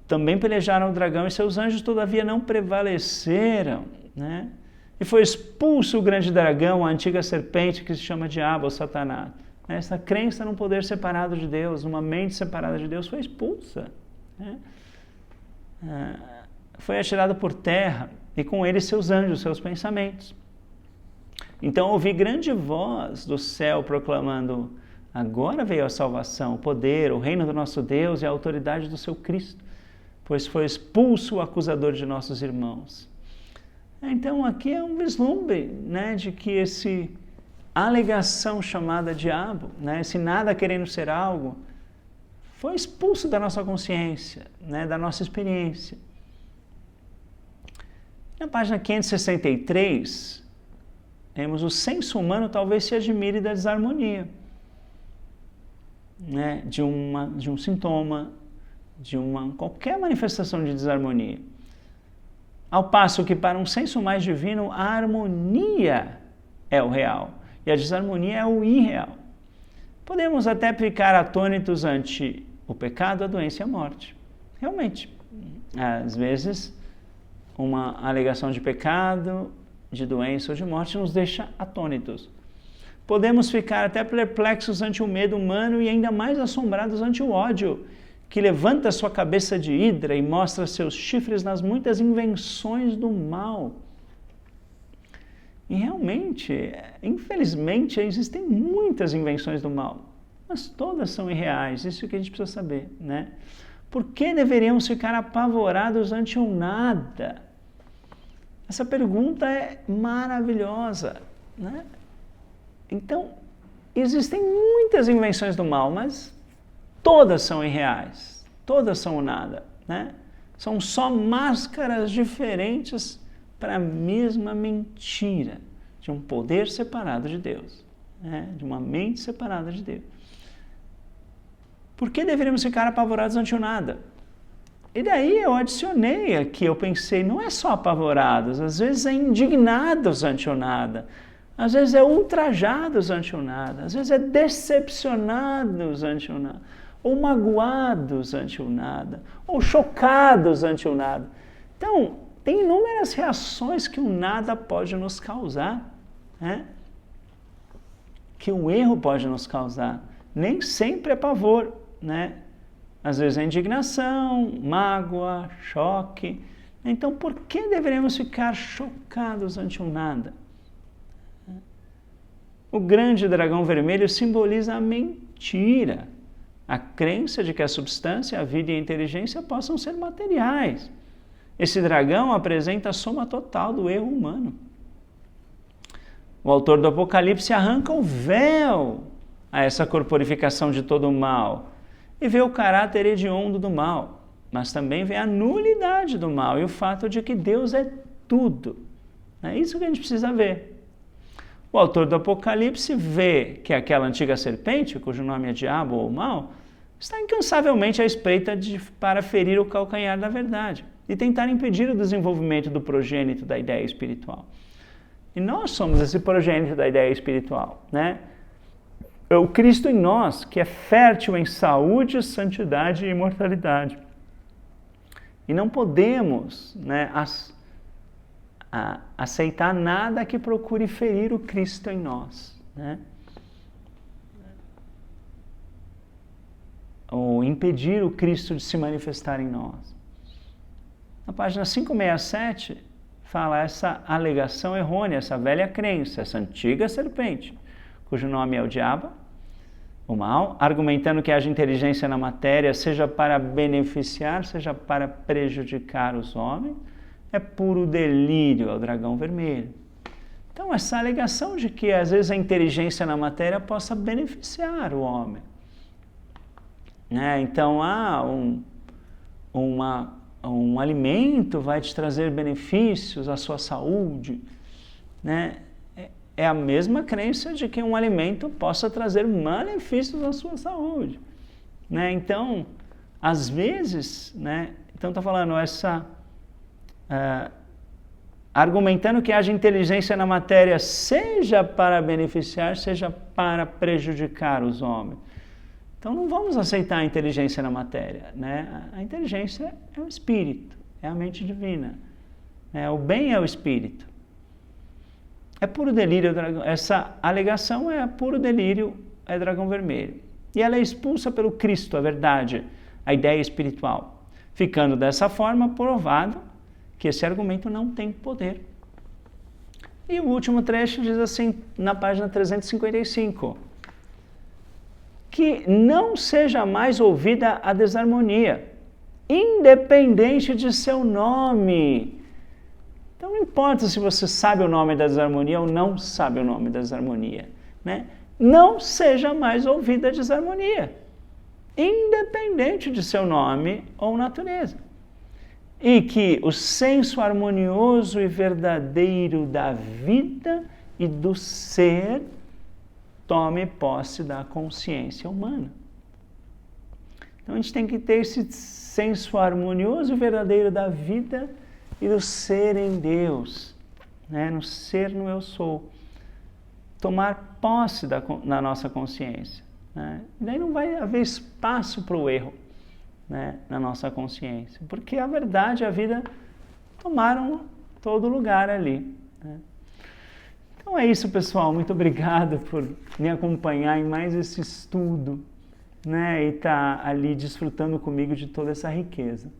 Também pelejaram o dragão e seus anjos, todavia, não prevaleceram, né? E foi expulso o grande dragão, a antiga serpente que se chama Diabo ou Satanás. Essa crença num poder separado de Deus, numa mente separada de Deus, foi expulsa. Foi atirado por terra e com ele seus anjos, seus pensamentos. Então ouvi grande voz do céu proclamando: agora veio a salvação, o poder, o reino do nosso Deus e a autoridade do seu Cristo, pois foi expulso o acusador de nossos irmãos. Então aqui é um vislumbre, né, de que a alegação chamada diabo, né, esse nada querendo ser algo, foi expulso da nossa consciência, né, da nossa experiência. Na página 563, temos o senso humano talvez se admire da desarmonia, né, de um sintoma, de qualquer manifestação de desarmonia. Ao passo que para um senso mais divino, a harmonia é o real e a desarmonia é o irreal. Podemos até ficar atônitos ante o pecado, a doença e a morte. Realmente, às vezes, uma alegação de pecado, de doença ou de morte nos deixa atônitos. Podemos ficar até perplexos ante o medo humano e ainda mais assombrados ante o ódio, que levanta sua cabeça de hidra e mostra seus chifres nas muitas invenções do mal. E realmente, infelizmente, existem muitas invenções do mal, mas todas são irreais, isso que a gente precisa saber, né? Por que deveríamos ficar apavorados ante o nada? Essa pergunta é maravilhosa, né? Então, existem muitas invenções do mal, mas todas são irreais, todas são o nada, né? São só máscaras diferentes para a mesma mentira de um poder separado de Deus, né? De uma mente separada de Deus. Por que deveríamos ficar apavorados ante o nada? E daí eu adicionei aqui, eu pensei, não é só apavorados, às vezes é indignados ante o nada, às vezes é ultrajados ante o nada, às vezes é decepcionados ante o nada, ou magoados ante o nada, ou chocados ante o nada. Então, tem inúmeras reações que o nada pode nos causar, né? Que o erro pode nos causar. Nem sempre é pavor, né? Às vezes é indignação, mágoa, choque. Então, por que deveríamos ficar chocados ante o nada? O grande dragão vermelho simboliza a mentira, a crença de que a substância, a vida e a inteligência possam ser materiais. Esse dragão apresenta a soma total do erro humano. O autor do Apocalipse arranca o véu a essa corporificação de todo o mal e vê o caráter hediondo do mal, mas também vê a nulidade do mal e o fato de que Deus é tudo. É isso que a gente precisa ver. O autor do Apocalipse vê que aquela antiga serpente, cujo nome é diabo ou mal, está incansavelmente à espreita para ferir o calcanhar da verdade e tentar impedir o desenvolvimento do progênito da ideia espiritual. E nós somos esse progênito da ideia espiritual, né? É o Cristo em nós, que é fértil em saúde, santidade e imortalidade. E não podemos, né, aceitar nada que procure ferir o Cristo em nós, né? Ou impedir o Cristo de se manifestar em nós. Na página 567, fala essa alegação errônea, essa velha crença, essa antiga serpente, cujo nome é o diabo, o mal, argumentando que haja inteligência na matéria, seja para beneficiar, seja para prejudicar os homens, é puro delírio, é o dragão vermelho. Então, essa alegação de que às vezes a inteligência na matéria possa beneficiar o homem. Né? Então, um alimento vai te trazer benefícios à sua saúde, né? É a mesma crença de que um alimento possa trazer malefícios à sua saúde, né? Então, às vezes, né? Então está falando argumentando que haja inteligência na matéria, seja para beneficiar, seja para prejudicar os homens. Então não vamos aceitar a inteligência na matéria, né? A inteligência é o espírito, é a mente divina, né? O bem é o espírito. É puro delírio, essa alegação é puro delírio, é dragão vermelho. E ela é expulsa pelo Cristo, a verdade, a ideia espiritual. Ficando dessa forma provado que esse argumento não tem poder. E o último trecho diz assim, na página 355, que não seja mais ouvida a desarmonia, independente de seu nome. Então não importa se você sabe o nome da desarmonia ou não sabe o nome da desarmonia, né? Não seja mais ouvida a desarmonia, independente de seu nome ou natureza. E que o senso harmonioso e verdadeiro da vida e do ser tome posse da consciência humana. Então a gente tem que ter esse senso harmonioso e verdadeiro da vida e do ser em Deus, né? No ser no eu sou. Tomar posse na nossa consciência, né? E daí não vai haver espaço para o erro, né, na nossa consciência, porque a verdade e a vida tomaram todo lugar ali, né? Então é isso, pessoal. Muito obrigado por me acompanhar em mais esse estudo, né, e estar ali desfrutando comigo de toda essa riqueza.